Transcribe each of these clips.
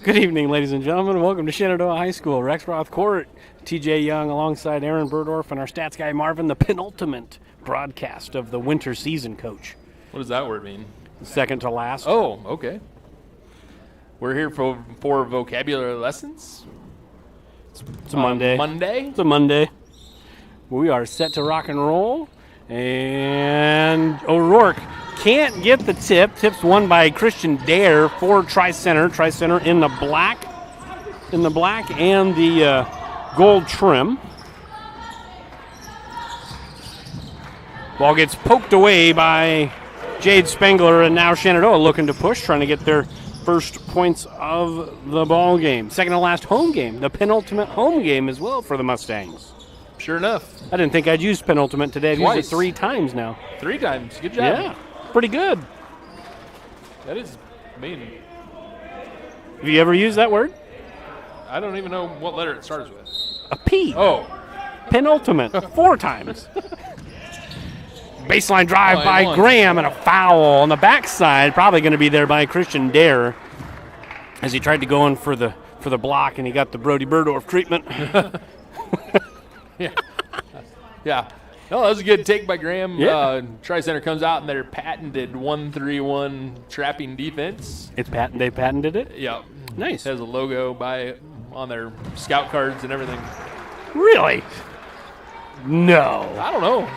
Good evening, ladies and gentlemen. Welcome to Shenandoah High School. Rex Roth Court, TJ Young alongside Aaron Burdorf and our stats guy Marvin, the penultimate broadcast of the winter season, Coach. What does that word mean? Second to last. Oh, okay. We're here for vocabulary lessons. It's a Monday. Monday? It's a Monday. We are set to rock and roll. And O'Rourke can't get the tip. Tip's won by Christian Dare for Tri-Center. Tri-Center in the black and the gold trim. Ball gets poked away by Jade Spengler, and now Shenandoah looking to push, trying to get their first points of the ball game. Second to last home game, the penultimate home game as well for the Mustangs. Sure enough. I didn't think I'd use penultimate today. I've used Twice. it 3 times now. 3 times. Good job. Yeah, pretty good. That is mean. Have you ever used that word? I don't even know what letter it starts with. A P. Oh. Penultimate. 4 times. Baseline drive by Graham and a foul on the backside. Probably going to be there by Christian Dare as he tried to go in for the block, and he got the Brody Burdorf treatment. Yeah. No, that was a good take by Graham. Yeah. Tri-Center comes out in their patented 1-3-1 trapping defense. It's patent. They patented it? Yeah. Nice. It has a logo on their scout cards and everything. Really? No. I don't know.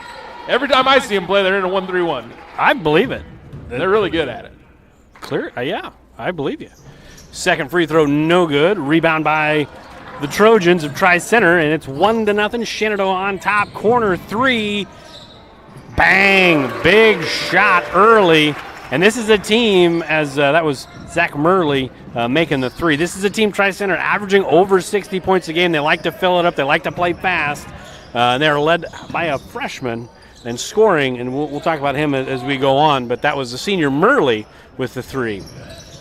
Every time I see them play, they're in a 1-3-1. I believe it. They're really good at it. Clear? Yeah, I believe you. Second free throw, no good. Rebound by the Trojans of Tri-Center, and it's 1-0. Shenandoah on top. Corner 3. Bang! Big shot early. And this is a team, as that was Zach Murley making the 3. This is a team, Tri-Center, averaging over 60 points a game. They like to fill it up. They like to play fast. They're led by a freshman and scoring, and we'll talk about him as we go on. But that was the senior Murley with the 3.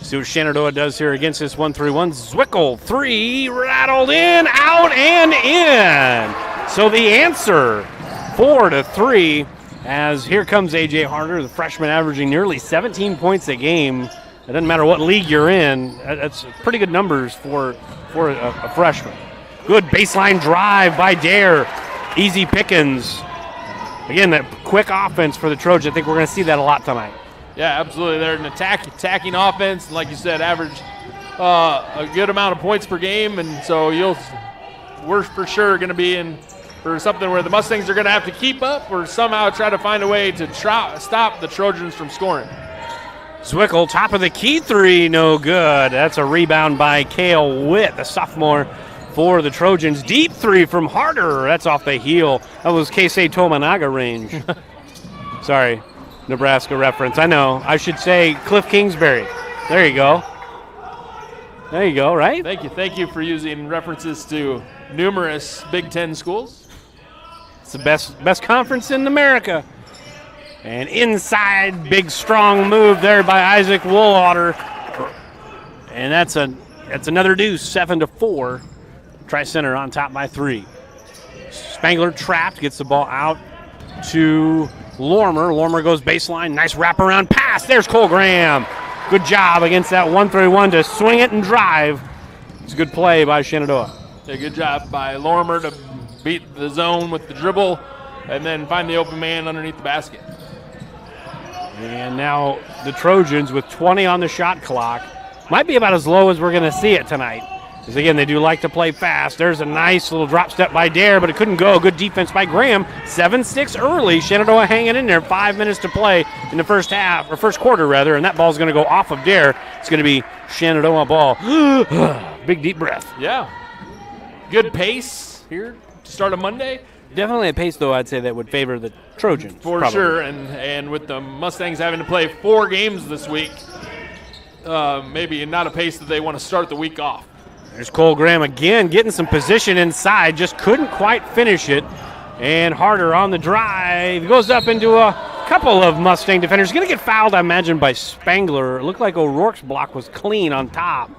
See what Shenandoah does here against this 1-3-1. Zwickel, 3, rattled in, out, and in. So the answer, 4-3, as here comes A.J. Harder, the freshman averaging nearly 17 points a game. It doesn't matter what league you're in. That's pretty good numbers for a freshman. Good baseline drive by Dare. Easy pickings. Again, that quick offense for the Trojans. I think we're going to see that a lot tonight. Yeah, absolutely. They're an attacking offense, and like you said, average a good amount of points per game, and so we're for sure going to be in for something where the Mustangs are going to have to keep up or somehow try to find a way to stop the Trojans from scoring. Zwickel, top of the key 3, no good. That's a rebound by Cale Witt, the sophomore for the Trojans. Deep 3 from Harder. That's off the heel. That was Keisei Tominaga range. Sorry. Nebraska reference. I know. I should say Cliff Kingsbury. There you go. There you go, right? Thank you for using references to numerous Big Ten schools. It's the best conference in America. And inside, big strong move there by Isaac Woolwater. And that's another deuce, 7-4. Tri-Center on top by 3. Spangler trapped, gets the ball out to Lormer. Lormer goes baseline. Nice wraparound pass. There's Cole Graham. Good job against that 1-3-1 to swing it and drive. It's a good play by Shenandoah. Yeah, good job by Lormer to beat the zone with the dribble and then find the open man underneath the basket. And now the Trojans with 20 on the shot clock. Might be about as low as we're going to see it tonight. Because, again, they do like to play fast. There's a nice little drop step by Dare, but it couldn't go. Good defense by Graham. 7-6 early. Shenandoah hanging in there. 5 minutes to play in the first quarter, rather, and that ball's going to go off of Dare. It's going to be Shenandoah ball. Big, deep breath. Yeah. Good pace here to start a Monday. Definitely a pace, though, I'd say that would favor the Trojans. For probably. sure, and with the Mustangs having to play 4 games this week, maybe not a pace that they want to start the week off. There's Cole Graham again, getting some position inside, just couldn't quite finish it. And Harder on the drive, goes up into a couple of Mustang defenders. Going to get fouled, I imagine, by Spangler. It looked like O'Rourke's block was clean on top,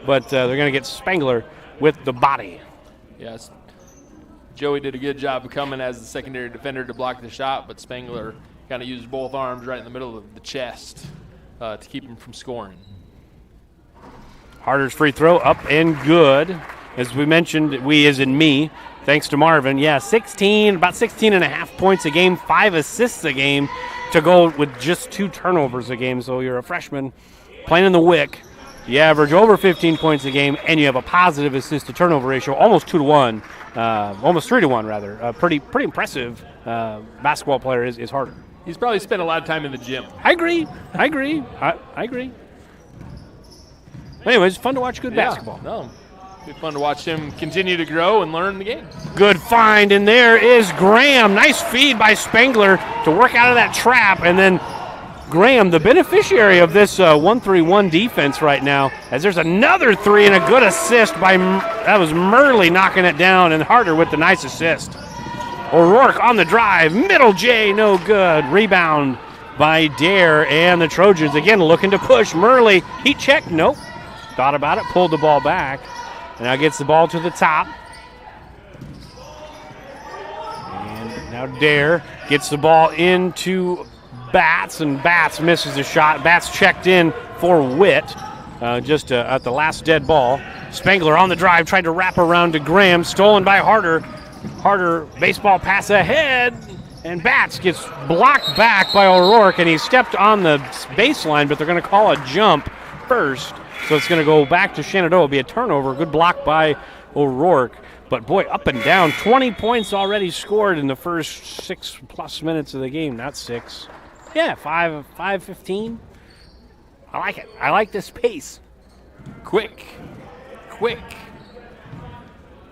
but they're going to get Spangler with the body. Yes, Joey did a good job of coming as the secondary defender to block the shot, but Spangler kind of used both arms right in the middle of the chest to keep him from scoring. Harder's free throw up and good. As we mentioned, we as in me, thanks to Marvin. Yeah, about 16 and a half points a game, 5 assists a game to go with just 2 turnovers a game. So you're a freshman playing in the WIC. You average over 15 points a game, and you have a positive assist-to-turnover ratio, almost 2-to-1, almost 3-to-1 rather. Pretty impressive basketball player is Harder. He's probably spent a lot of time in the gym. I agree. Anyways, fun to watch good basketball. No, it's fun to watch him continue to grow and learn the game. Good find, and there is Graham. Nice feed by Spengler to work out of that trap, and then Graham, the beneficiary of this 1-3-1 defense right now, as there's another 3 and a good assist that was Murley knocking it down, and Harder with the nice assist. O'Rourke on the drive, middle J, no good. Rebound by Dare, and the Trojans again looking to push. Murley, heat check, nope. Thought about it, pulled the ball back, and now gets the ball to the top. And now Dare gets the ball into Batts, and Batts misses the shot. Batts checked in for Witt, just at the last dead ball. Spengler on the drive, tried to wrap around to Graham, stolen by Harder. Harder baseball pass ahead, and Batts gets blocked back by O'Rourke, and he stepped on the baseline, but they're going to call a jump first, so it's going to go back to Shenandoah. It'll be a turnover. Good block by O'Rourke. But, boy, up and down. 20 points already scored in the first 6+ minutes of the game, not 6. Yeah, 5-15. I like it. I like this pace. Quick.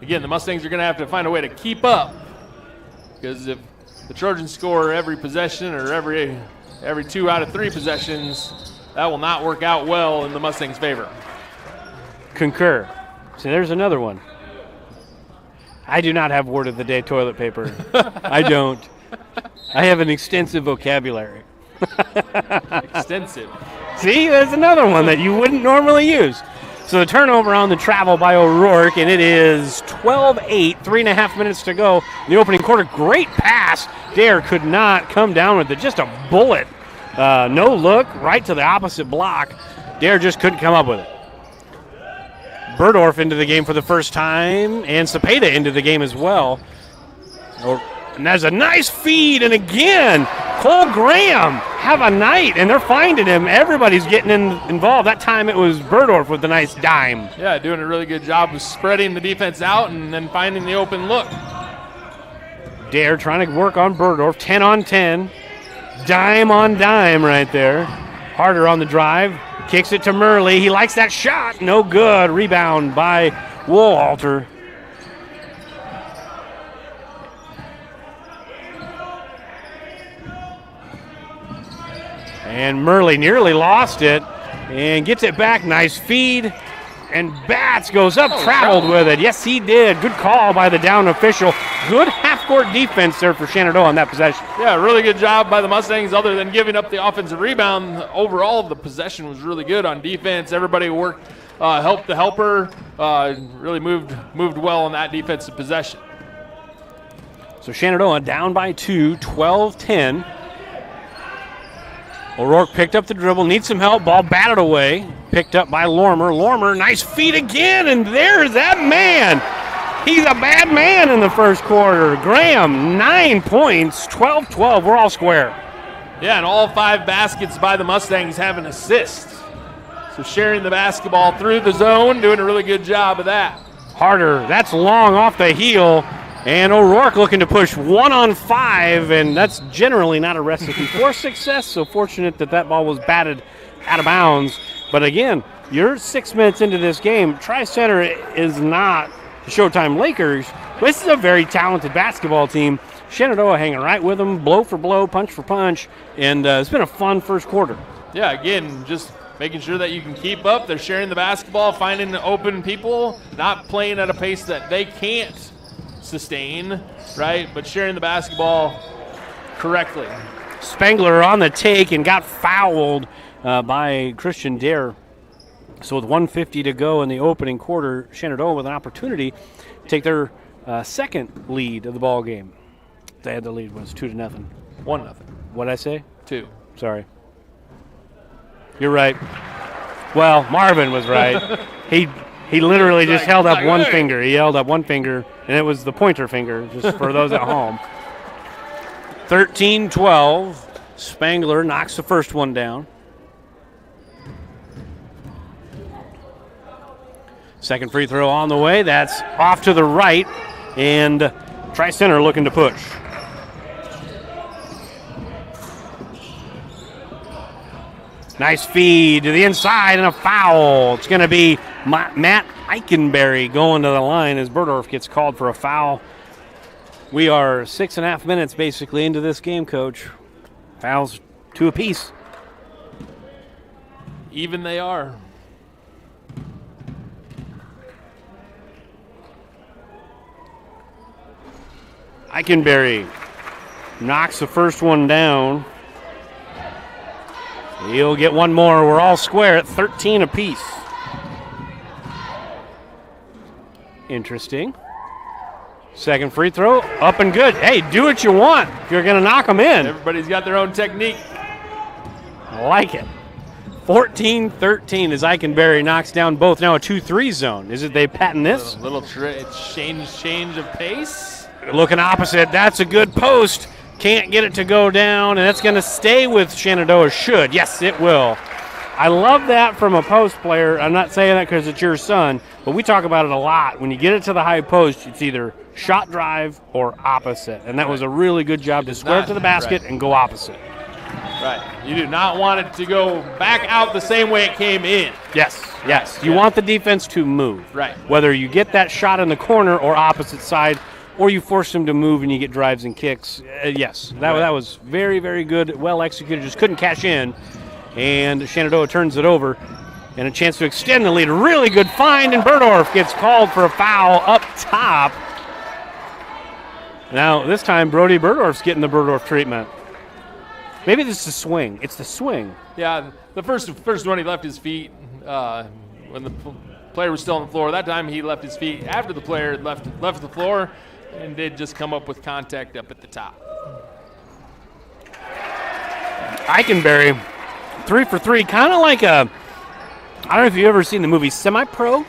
Again, the Mustangs are going to have to find a way to keep up, because if the Trojans score every possession or every 2 out of 3 possessions, that will not work out well in the Mustangs' favor. Concur. So there's another one. I do not have word of the day toilet paper. I don't. I have an extensive vocabulary. Extensive. See, there's another one that you wouldn't normally use. So the turnover on the travel by O'Rourke, and it is 12-8, 3.5 minutes to go in the opening quarter. Great pass. Dare could not come down with it. Just a bullet. No look, right to the opposite block. Dare just couldn't come up with it. Burdorf into the game for the first time, and Cepeda into the game as well. And there's a nice feed, and again, Cole Graham, have a night, and they're finding him. Everybody's getting involved. That time it was Burdorf with the nice dime. Yeah, doing a really good job of spreading the defense out and then finding the open look. Dare trying to work on Burdorf, 10 on 10. Dime on dime right there. Harder on the drive, kicks it to Murley. He likes that shot, no good. Rebound by Woolhalter. And Murley nearly lost it and gets it back. Nice feed. And Batts goes up, traveled with it. Yes, he did. Good call by the down official. Good half-court defense there for Shenandoah on that possession. Yeah, really good job by the Mustangs. Other than giving up the offensive rebound, overall the possession was really good on defense. Everybody worked, helped the helper. Really moved well on that defensive possession. So Shenandoah down by 2, 12-10. O'Rourke picked up the dribble, needs some help, ball batted away, picked up by Lormer. Lormer, nice feed again, and there's that man. He's a bad man in the first quarter. Graham, 9 points, 12-12, we're all square. Yeah, and all 5 baskets by the Mustangs have an assist. So sharing the basketball through the zone, doing a really good job of that. Harder, that's long off the heel. And O'Rourke looking to push 1 on 5, and that's generally not a recipe for success. So fortunate that ball was batted out of bounds. But again, you're 6 minutes into this game. Tri-Center is not the Showtime Lakers, but this is a very talented basketball team. Shenandoah hanging right with them, blow for blow, punch for punch, and it's been a fun first quarter. Yeah, again, just making sure that you can keep up. They're sharing the basketball, finding the open people, not playing at a pace that they can't sustain, right? But sharing the basketball correctly. Spengler on the take and got fouled by Christian Dare. So with 1:50 to go in the opening quarter, Shenandoah with an opportunity to take their second lead of the ball game. They had the lead was 2-0. 1-0. What'd I say? 2. Sorry. You're right. Well, Marvin was right. He literally just held up one hey. finger. He held up one finger, and it was the pointer finger, just for those at home. 13-12. Spangler knocks the first one down. Second free throw on the way. That's off to the right, and Tri-Center looking to push. Nice feed to the inside and a foul. It's going to be Matt Eikenberry going to the line as Berdorf gets called for a foul. We are 6.5 minutes basically into this game, Coach. Fouls 2 apiece. Even they are. Eikenberry knocks the first one down. He'll get one more. We're all square at 13 apiece. Interesting. Second free throw, up and good. Hey, do what you want if you're going to knock them in. Everybody's got their own technique. I like it. 14-13 as Eikenberry knocks down both. Now a 2-3 zone. Is it they patent this? A little change of pace. Looking opposite. That's a good post. Can't get it to go down, and that's going to stay with Shenandoah. Should. Yes, it will. I love that from a post player. I'm not saying that because it's your son, but we talk about it a lot. When you get it to the high post, it's either shot drive or opposite, and that was a really good job to square it to the basket and go opposite. Right. You do not want it to go back out the same way it came in. Yes. You want the defense to move. Right. Whether you get that shot in the corner or opposite side, or you force them to move and you get drives and kicks. Yes, that was very, very good, well executed. Just couldn't cash in. And Shenandoah turns it over. And a chance to extend the lead. Really good find, and Berdorf gets called for a foul up top. Now, this time, Brody Berdorf's getting the Berdorf treatment. Maybe this is the swing. It's the swing. Yeah, the first one he left his feet when the player was still on the floor. That time he left his feet after the player had left the floor and did just come up with contact up at the top. Eikenberry, 3 for 3, kind of like a, I don't know if you've ever seen the movie Semi-Pro.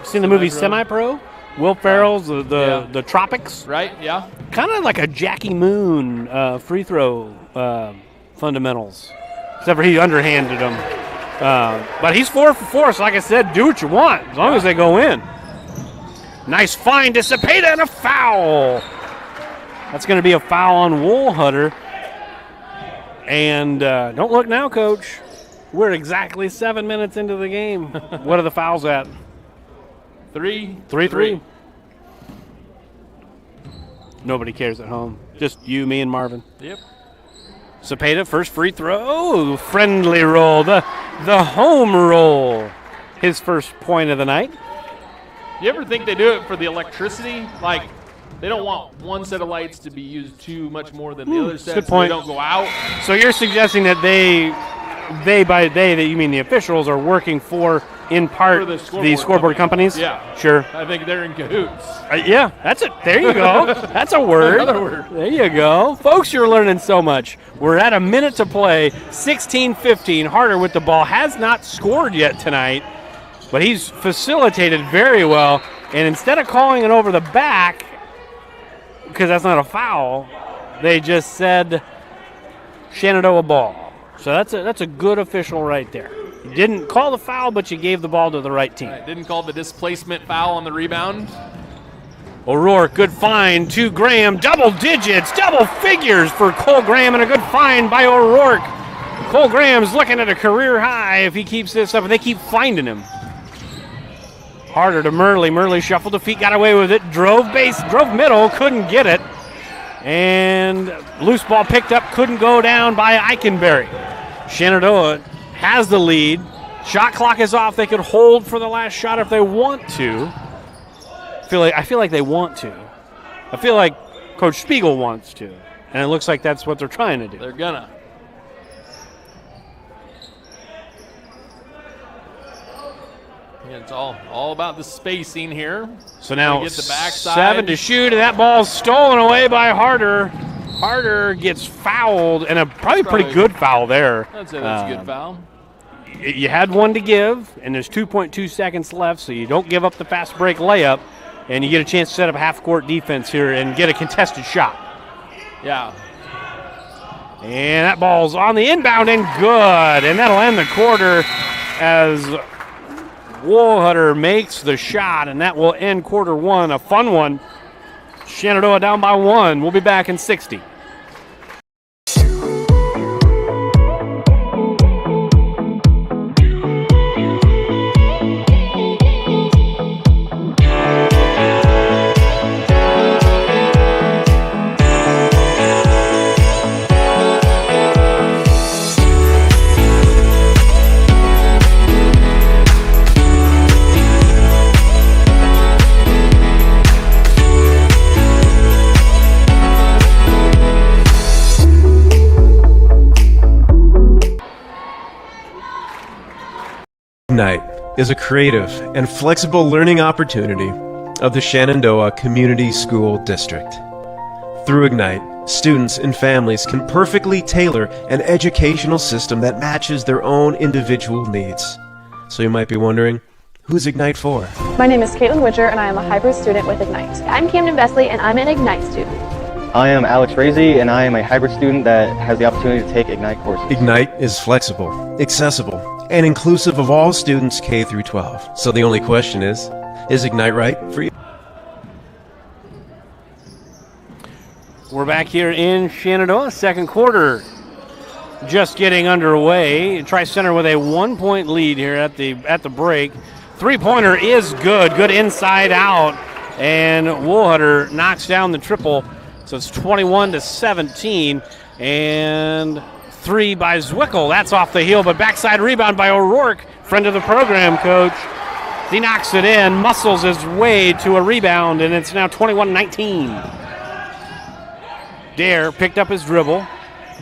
Seen the movie Semi-Pro? Will Ferrell's the Tropics. Right, yeah. Kind of like a Jackie Moon free throw fundamentals. Except for he underhanded him. But he's 4 for 4, so like I said, do what you want as long as they go in. Nice find to Cepeda and a foul. That's going to be a foul on Woolhutter. And don't look now, Coach. We're exactly 7 minutes into the game. What are the fouls at? 3. Nobody cares at home. Just you, me, and Marvin. Yep. Cepeda, first free throw. Friendly roll. The home roll. His first point of the night. You ever think they do it for the electricity? Like, they don't want one set of lights to be used too much more than the other sets. Good point. So they don't go out. So you're suggesting that they by they, that you mean the officials, are working for, in part, For the scoreboard companies? Yeah. Sure. I think they're in cahoots. Yeah, that's it. There you go. That's a word. Another word. There you go. Folks, you're learning so much. We're at a minute to play. 16-15. Harder with the ball. Has not scored yet tonight, but he's facilitated very well. And instead of calling it over the back, because that's not a foul, they just said Shenandoah ball. So that's a good official right there. You didn't call the foul, but you gave the ball to the right team. Right, didn't call the displacement foul on the rebound. O'Rourke, good find to Graham. Double digits, double figures for Cole Graham, and a good find by O'Rourke. Cole Graham's looking at a career high if he keeps this up, and they keep finding him. Harder to Murley. Murley shuffled the feet, got away with it. Drove middle, couldn't get it. And loose ball picked up, couldn't go down by Eikenberry. Shenandoah has the lead. Shot clock is off. They could hold for the last shot if they want to. I feel like they want to. I feel like Coach Spiegel wants to. And it looks like that's what they're trying to do. They're gonna. Yeah, it's all about the spacing here. So now get the backside. 7 to shoot, and that ball's stolen away by Harder. Harder gets fouled, and a probably pretty good foul there. I'd say that's a good foul. you had one to give, and there's 2.2 seconds left, so you don't give up the fast break layup, and you get a chance to set up half-court defense here and get a contested shot. Yeah. And that ball's on the inbound and good, and that'll end the quarter as Woolhutter makes the shot, and that will end quarter one, a fun one. Shenandoah down by 1. We'll be back in 60. Ignite is a creative and flexible learning opportunity of the Shenandoah Community School District. Through Ignite, students and families can perfectly tailor an educational system that matches their own individual needs. So you might be wondering, who's Ignite for? My name is Caitlin Witcher, and I am a hybrid student with Ignite. I'm Camden Vesley, and I'm an Ignite student. I am Alex Frazee, and I am a hybrid student that has the opportunity to take Ignite courses. Ignite is flexible, accessible, and inclusive of all students K through 12. So the only question is Ignite right for you? We're back here in Shenandoah, second quarter just getting underway. Tri-Center with a 1-point lead here at the break. Three-pointer is good inside out, and Woolhutter knocks down the triple. So it's 21-17, and 3 by Zwickel. That's off the heel, but backside rebound by O'Rourke, friend of the program, coach. He knocks it in, muscles his way to a rebound, and it's now 21-19. Dare picked up his dribble,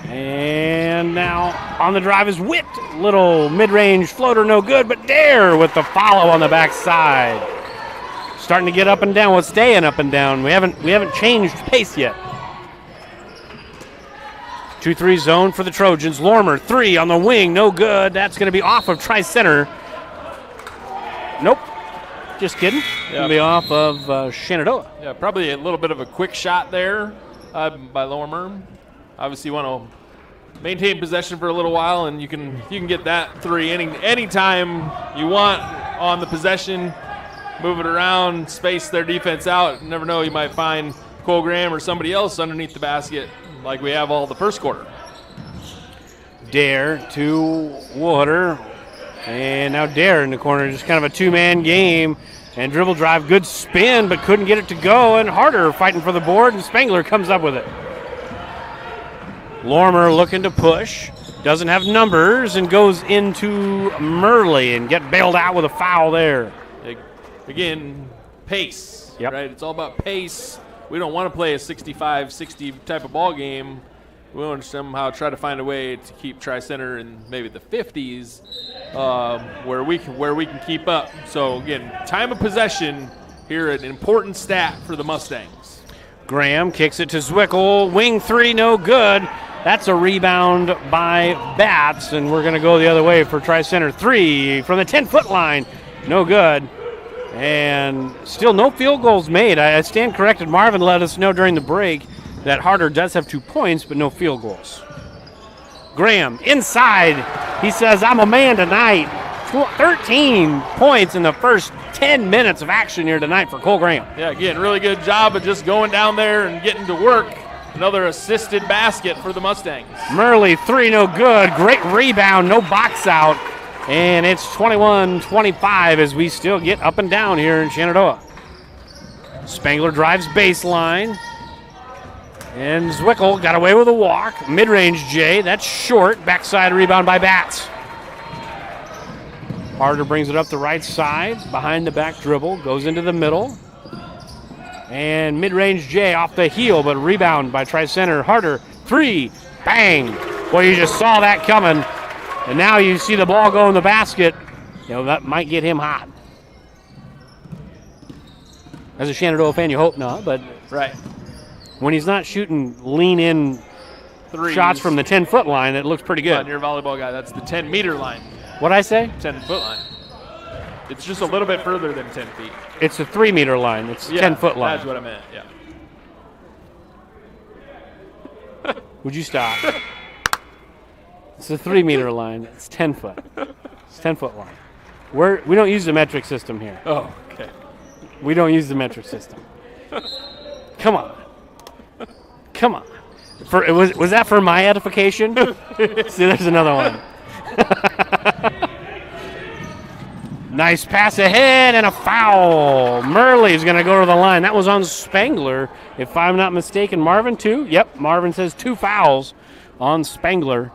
and now on the drive is Witt. Little mid-range floater, no good, but Dare with the follow on the backside. Starting to get up and down. Well, staying up and down. We haven't changed pace yet. 2-3 zone for the Trojans. Lormer, 3 on the wing, no good. That's going to be off of Tri-Center. Nope. Just kidding. Going to be off of Shenandoah. Yeah, probably a little bit of a quick shot there by Lormer. Obviously, you want to maintain possession for a little while, and you can get that 3 anytime you want on the possession. Move it around, space their defense out. You never know, you might find Cole Graham or somebody else underneath the basket like we have all the first quarter. Dare to Woolhutter. And now Dare in the corner, just kind of a two-man game. And dribble drive, good spin, but couldn't get it to go. And Harder fighting for the board, and Spangler comes up with it. Lormer looking to push. Doesn't have numbers and goes into Murley and get bailed out with a foul there. Again, pace, yep. Right? It's all about pace. We don't want to play a 65-60 type of ball game. We want to somehow try to find a way to keep Tri-Center in maybe the 50s where we can keep up. So, again, time of possession here, an important stat for the Mustangs. Graham kicks it to Zwickel. Wing 3, no good. That's a rebound by Batts, and we're going to go the other way for Tri-Center. 3 from the 10-foot line, no good. And still no field goals made. I stand corrected. Marvin let us know during the break that Harder does have 2 points, but no field goals. Graham inside. He says, I'm a man tonight. 13 points in the first 10 minutes of action here tonight for Cole Graham. Yeah, again, really good job of just going down there and getting to work. Another assisted basket for the Mustangs. Murley, 3, no good. Great rebound, no box out. And it's 21-25 as we still get up and down here in Shenandoah. Spangler drives baseline. And Zwickel got away with a walk. Mid-range J, that's short. Backside rebound by Batts. Harder brings it up the right side. Behind the back dribble, goes into the middle. And mid-range J off the heel, but rebound by Tri-Center. Harder, 3, bang. Well, you just saw that coming. And now you see the ball go in the basket. You know, that might get him hot. As a Shenandoah fan, you hope not, but right. When he's not shooting lean-in shots from the 10-foot line, it looks pretty good. On your volleyball guy, that's the 10-meter line. What'd I say? 10-foot line. It's just a little bit further than 10 feet. It's a 3-meter line. It's a 10-foot line. That's what I meant, yeah. Would you stop? It's a 3-meter line. It's 10 foot. It's 10-foot line. We don't use the metric system here. Oh, okay. We don't use the metric system. Come on. Come on. Was that for my edification? See, there's another one. Nice pass ahead and a foul. Murley's going to go to the line. That was on Spangler, if I'm not mistaken. Marvin, too? Yep, Marvin says 2 fouls on Spangler.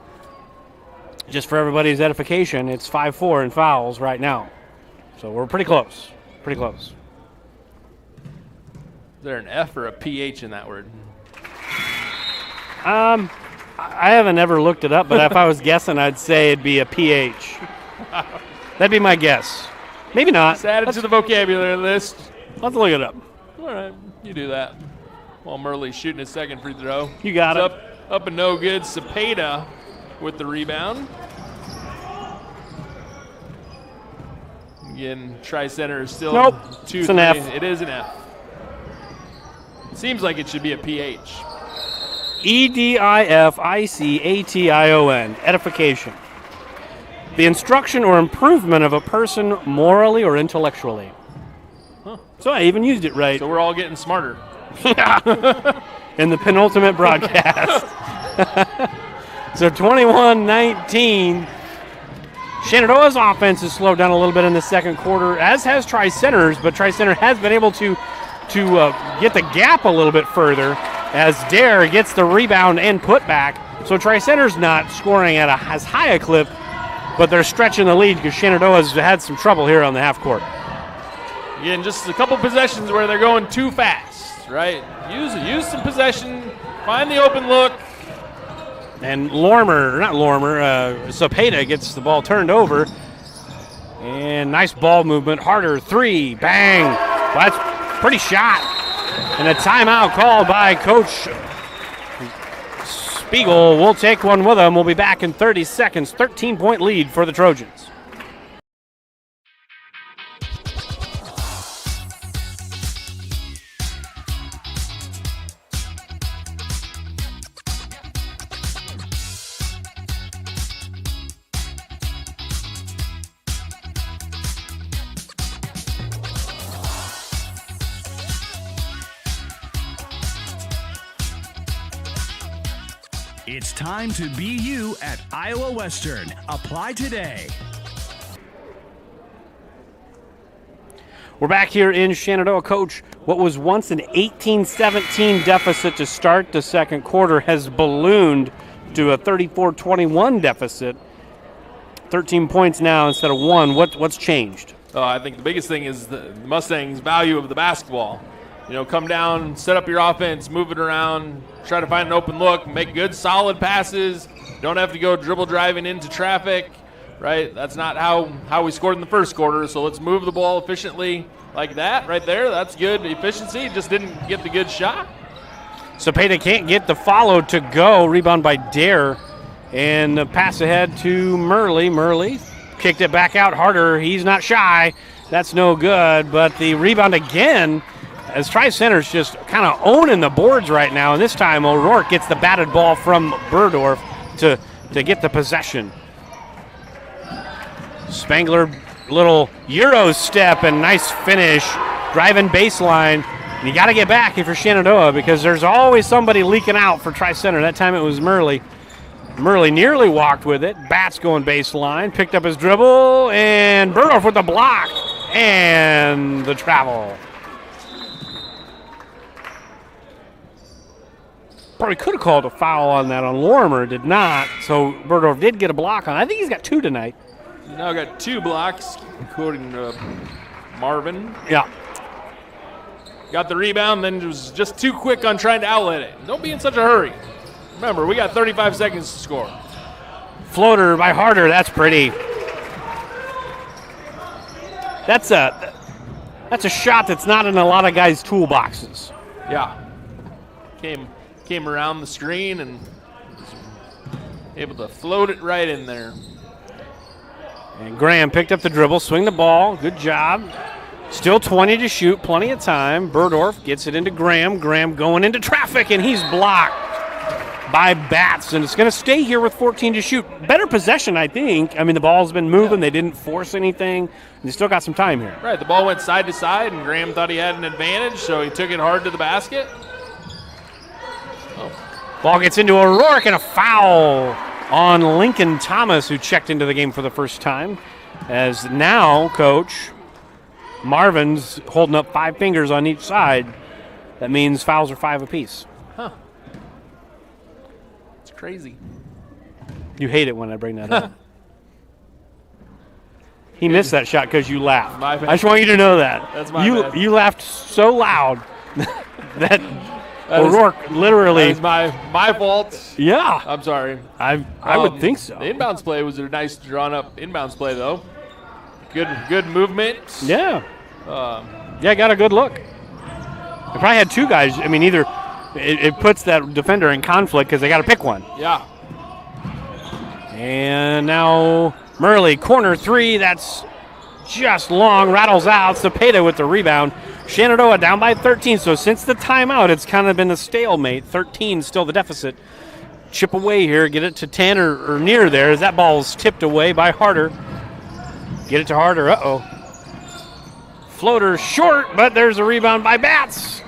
Just for everybody's edification, it's 5-4 in fouls right now. So we're pretty close. Pretty close. Is there an F or a PH in that word? I haven't ever looked it up, but if I was guessing, I'd say it'd be a PH. That'd be my guess. Maybe not. It's added to the vocabulary list. Let's look it up. All right, you do that. While Murley's shooting his second free throw. You got it. Up and no good. Cepeda with the rebound. Again, Tri-Center is still Nope. 2-3. It's an F. It is an F. Seems like it should be a PH. EDIFICATION. Edification. The instruction or improvement of a person morally or intellectually. Huh. So I even used it right. So we're all getting smarter. In the penultimate broadcast. So 21-19. Shenandoah's offense has slowed down a little bit in the second quarter, as has Tri-Center's, but Tri-Center has been able to get the gap a little bit further as Dare gets the rebound and put back. So Tri-Center's not scoring at as high a clip, but they're stretching the lead because Shenandoah's had some trouble here on the half court. Again, just a couple possessions where they're going too fast, right? Use some possession, find the open look. And Cepeda gets the ball turned over. And nice ball movement. Harder, 3, bang. Well, that's pretty shot. And a timeout called by Coach Spiegel. We'll take one with him. We'll be back in 30 seconds. 13-point lead for the Trojans. It's time to be you at Iowa Western. Apply today. We're back here in Shenandoah. Coach, what was once an 18-17 deficit to start the second quarter has ballooned to a 34-21 deficit. 13 points now instead of 1. What's changed? I think the biggest thing is the Mustangs' value of the basketball. You know, come down, set up your offense, move it around, try to find an open look, make good, solid passes. Don't have to go dribble driving into traffic, right? That's not how we scored in the first quarter, so let's move the ball efficiently like that right there. That's good efficiency. Just didn't get the good shot. Cepeda can't get the follow to go. Rebound by Dare. And the pass ahead to Murley. Murley kicked it back out harder. He's not shy. That's no good, but the rebound again as Tri-Center's just kind of owning the boards right now, and this time O'Rourke gets the batted ball from Burdorf to get the possession. Spangler, little Euro step and nice finish, driving baseline. And you got to get back if you're Shenandoah because there's always somebody leaking out for Tri-Center. That time it was Murley. Murley nearly walked with it. Batts going baseline, picked up his dribble, and Burdorf with the block and the travel. Probably could have called a foul on that on Lorimer, did not. So Burdorf did get a block on. I think he's got 2 tonight. He's now got 2 blocks, according to Marvin. Yeah. Got the rebound, then was just too quick on trying to outlet it. Don't be in such a hurry. Remember, we got 35 seconds to score. Floater by Harder, that's pretty. That's a shot that's not in a lot of guys' toolboxes. Yeah. Came around the screen and was able to float it right in there. And Graham picked up the dribble, swing the ball. Good job. Still 20 to shoot, plenty of time. Burdorf gets it into Graham. Graham going into traffic, and he's blocked by Bats. And it's going to stay here with 14 to shoot. Better possession, I think. I mean, the ball's been moving. They didn't force anything. They still got some time here. Right, the ball went side to side, and Graham thought he had an advantage, so he took it hard to the basket. Ball gets into O'Rourke, and a foul on Lincoln Thomas, who checked into the game for the first time. As now, Coach Marvin's holding up 5 fingers on each side. That means fouls are 5 apiece. Huh. It's crazy. You hate it when I bring that up. He missed that shot because you laughed. My bad. I just want you to know that. That's my bad. You laughed so loud that O'Rourke literally. That is my fault. Yeah. I'm sorry. I would think so. The inbounds play was a nice drawn up inbounds play though. Good movement. Yeah. Yeah, got a good look. They probably had 2 guys. I mean, either it puts that defender in conflict because they got to pick one. Yeah. And now Murley, corner 3. That's just long. Rattles out. Cepeda with the rebound. Shenandoah down by 13. So since the timeout, it's kind of been a stalemate. 13 still the deficit. Chip away here. Get it to 10 or near there as that ball's tipped away by Harder. Get it to Harder. Uh-oh. Floater short, but there's a rebound by Bats.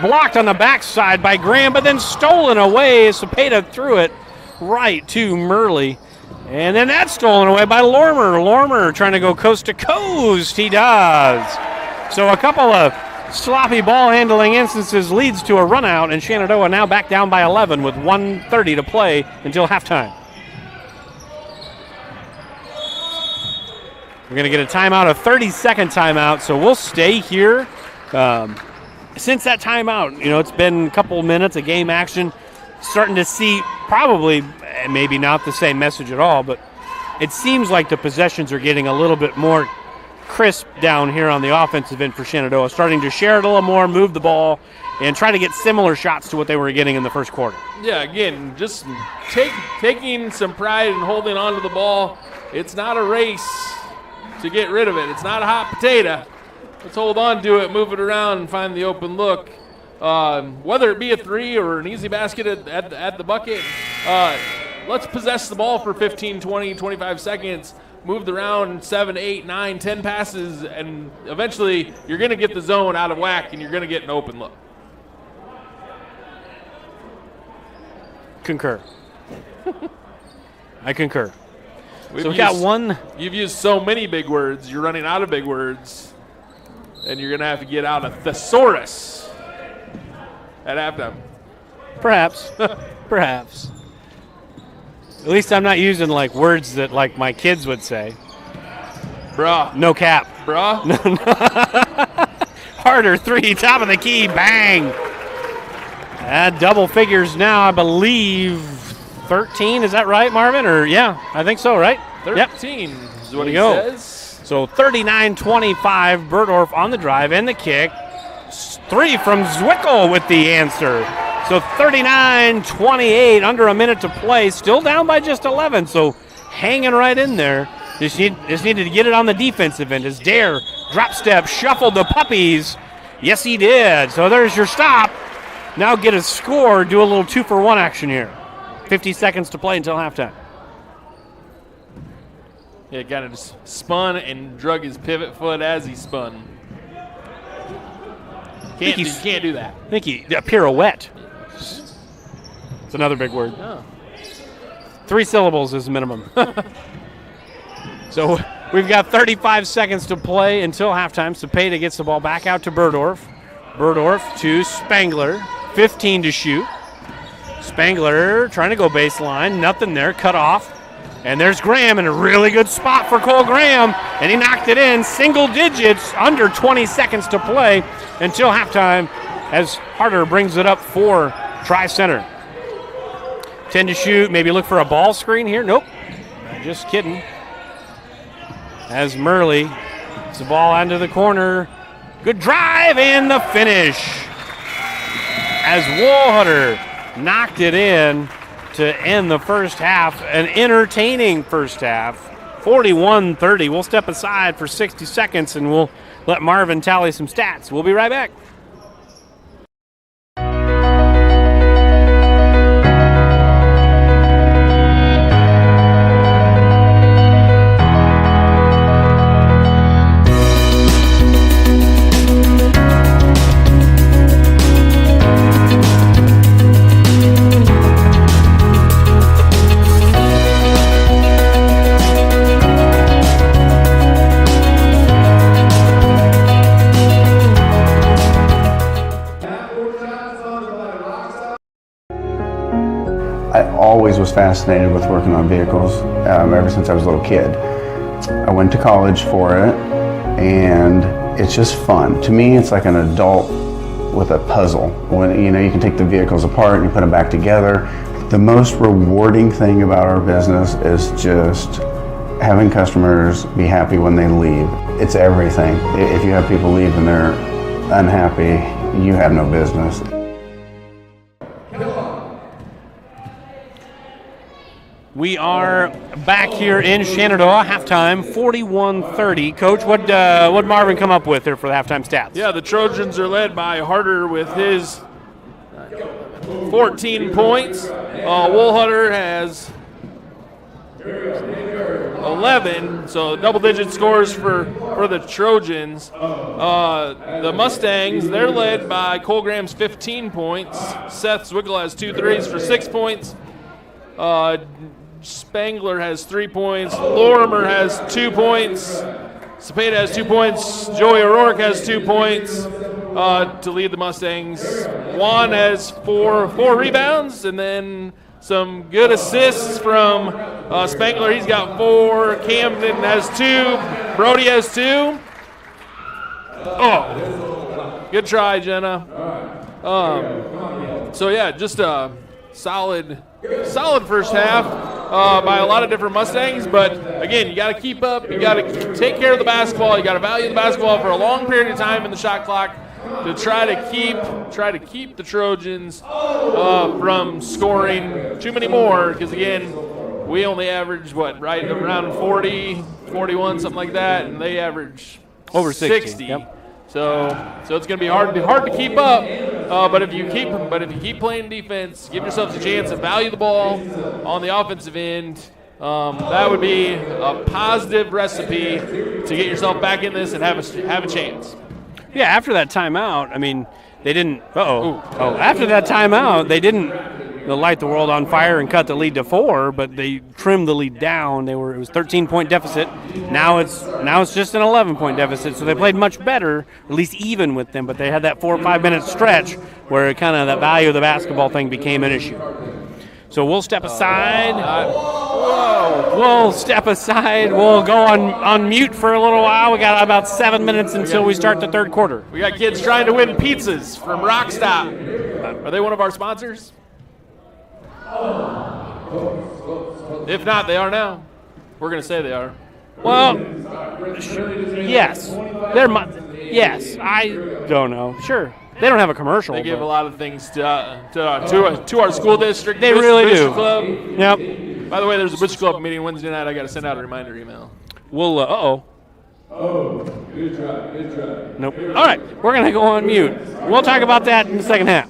Blocked on the backside by Graham, but then stolen away. Cepeda threw it right to Murley. And then that's stolen away by Lormer. Lormer trying to go coast to coast. He does. So a couple of sloppy ball handling instances leads to a run out, and Shenandoah now back down by 11 with 1:30 to play until halftime. We're going to get a timeout, a 30-second timeout, so we'll stay here. Since that timeout, it's been a couple minutes of game action. Starting to see probably, maybe not the same message at all, but it seems like the possessions are getting a little bit more crisp down here on the offensive end for Shenandoah. Starting to share it a little more, move the ball, and try to get similar shots to what they were getting in the first quarter. Yeah, again, just taking some pride and holding on to the ball. It's not a race to get rid of it. It's not a hot potato. Let's hold on to it, move it around, and find the open look. Whether it be a 3 or an easy basket at the bucket, let's possess the ball for 15, 20, 25 seconds, move around 7, 8, 9, 10 passes, and eventually you're going to get the zone out of whack and you're going to get an open look. Concur. I concur. So we got one. You've used so many big words. You're running out of big words. And you're going to have to get out a thesaurus at halftime. Perhaps. Perhaps. At least I'm not using words that my kids would say. Bruh. No cap. Bruh. Harder 3, top of the key, bang. At double figures now, I believe 13. Is that right, Marvin? Or yeah, I think so, right? 13 is what he says. So 39-25, Burdorf on the drive and the kick. 3 from Zwickel with the answer. So 39-28, under a minute to play. Still down by just 11, so hanging right in there. Just needed to get it on the defensive end. As Dare, drop step, shuffled the puppies. Yes, he did. So there's your stop. Now get a score, do a little 2-for-1 action here. 50 seconds to play until halftime. Yeah, kind of just spun and drug his pivot foot as he spun. Can't do that. I think a pirouette. It's another big word. Oh. 3 syllables is minimum. So we've got 35 seconds to play until halftime. Cepeda gets the ball back out to Burdorf. Burdorf to Spangler. 15 to shoot. Spangler trying to go baseline. Nothing there. Cut off. And there's Graham in a really good spot for Cole Graham. And he knocked it in. Single digits. Under 20 seconds to play until halftime as Harder brings it up for Tri-Center. 10 to shoot. Maybe look for a ball screen here. Nope. Just kidding. As Murley gets the ball onto the corner. Good drive and the finish. As Woolhutter knocked it in to end the first half. An entertaining first half. 41-30. We'll step aside for 60 seconds, and we'll let Marvin tally some stats. We'll be right back. I always was fascinated with working on vehicles ever since I was a little kid. I went to college for it, and it's just fun. To me, it's like an adult with a puzzle. When you can take the vehicles apart and you put them back together. The most rewarding thing about our business is just having customers be happy when they leave. It's everything. If you have people leave and they're unhappy, you have no business. We are back here in Shenandoah, halftime, 41-30. Coach, what Marvin come up with there for the halftime stats? Yeah, the Trojans are led by Harder with his 14 points. Woolhutter has 11, so double-digit scores for the Trojans. The Mustangs, they're led by Cole Graham's 15 points. Seth Zwickel has 2 threes for 6 points. Spangler has 3 points. Lorimer has 2 points. Cepeda has 2 points. Joey O'Rourke has 2 points to lead the Mustangs. Juan has four rebounds, and then some good assists from Spangler. He's got 4. Camden has 2. Brody has 2. Oh, good try, Jenna. So yeah, just a solid first half. By a lot of different Mustangs, but again, you got to keep up. You got to take care of the basketball. You got to value the basketball for a long period of time in the shot clock to try to keep the Trojans from scoring too many more. Because again, we only average right around 40, 41, something like that, and they average over 60. Yep. So it's going to be hard to keep up. But if you keep playing defense, give yourselves a chance to value the ball on the offensive end. That would be a positive recipe to get yourself back in this and have a chance. Yeah, after that timeout, I mean, they didn't. After that timeout, they didn't light the world on fire and cut the lead to 4, but they trimmed the lead down. It was 13-point deficit. Now it's just an 11-point deficit. So they played much better, at least even with them. But they had that 4 or 5 minute stretch where kind of the value of the basketball thing became an issue. So we'll step aside. We'll step aside. We'll go on mute for a little while. We got about 7 minutes until we start the third quarter. We got kids trying to win pizzas from Rockstop. Are they one of our sponsors? If not, they are now. We're going to say they are. Well, yes. Yes, I don't know. Sure. They don't have a commercial. They give a lot of things to our school district. They really do. Club. Yep. By the way, there's a Butch Club meeting Wednesday night. I got to send out a reminder email. We'll, good try. Nope. All right, we're going to go on mute. We'll talk about that in the second half.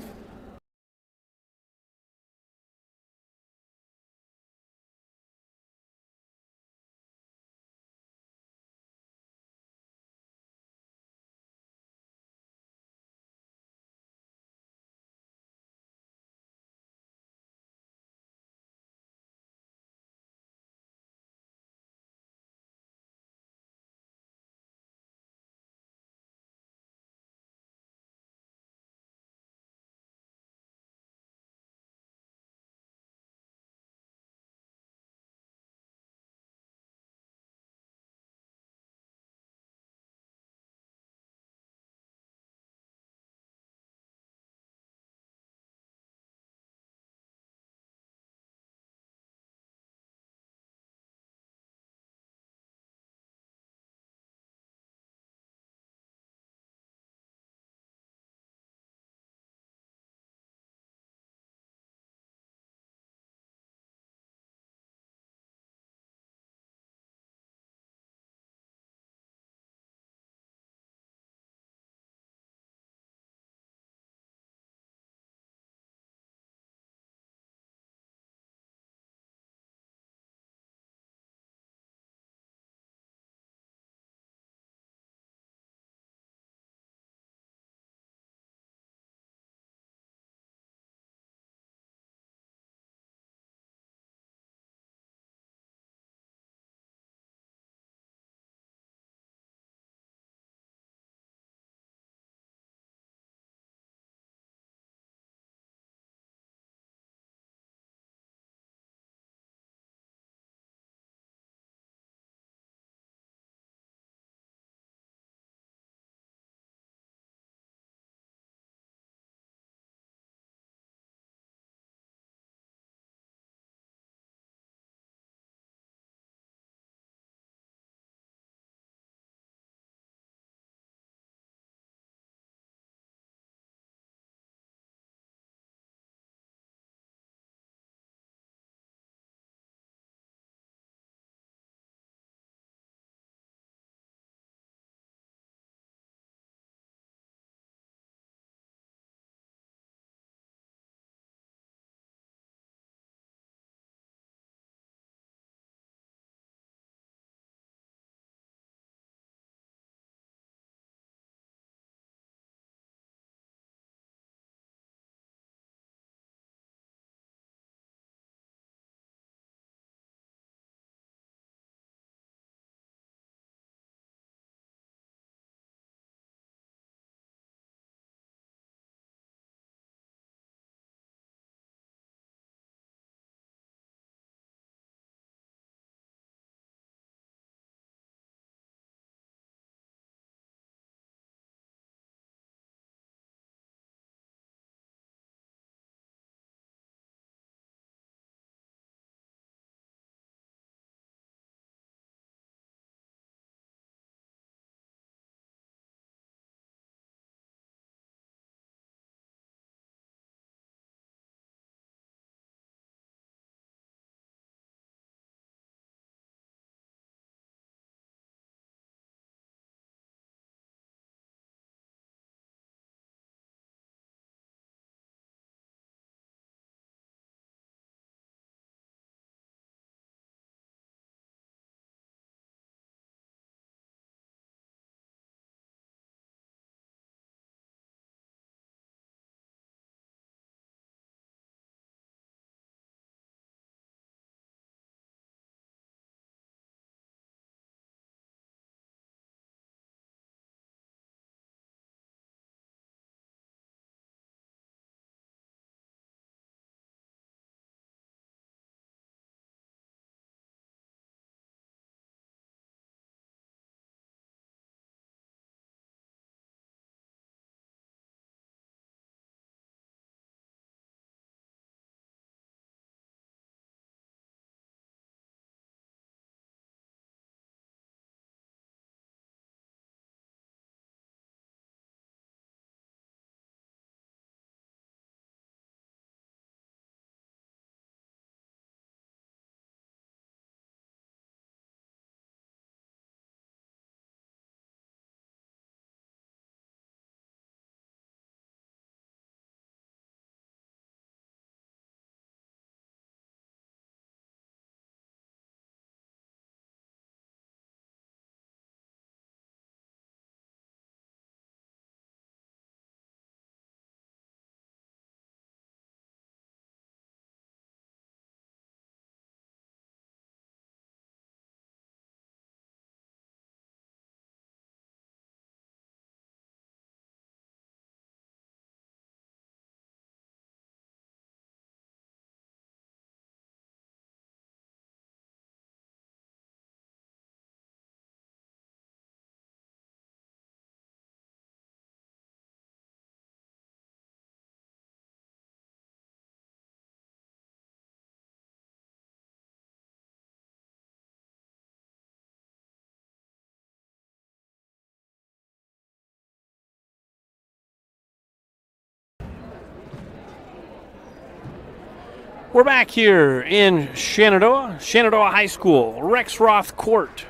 We're back here in Shenandoah High School, Rex Roth Court.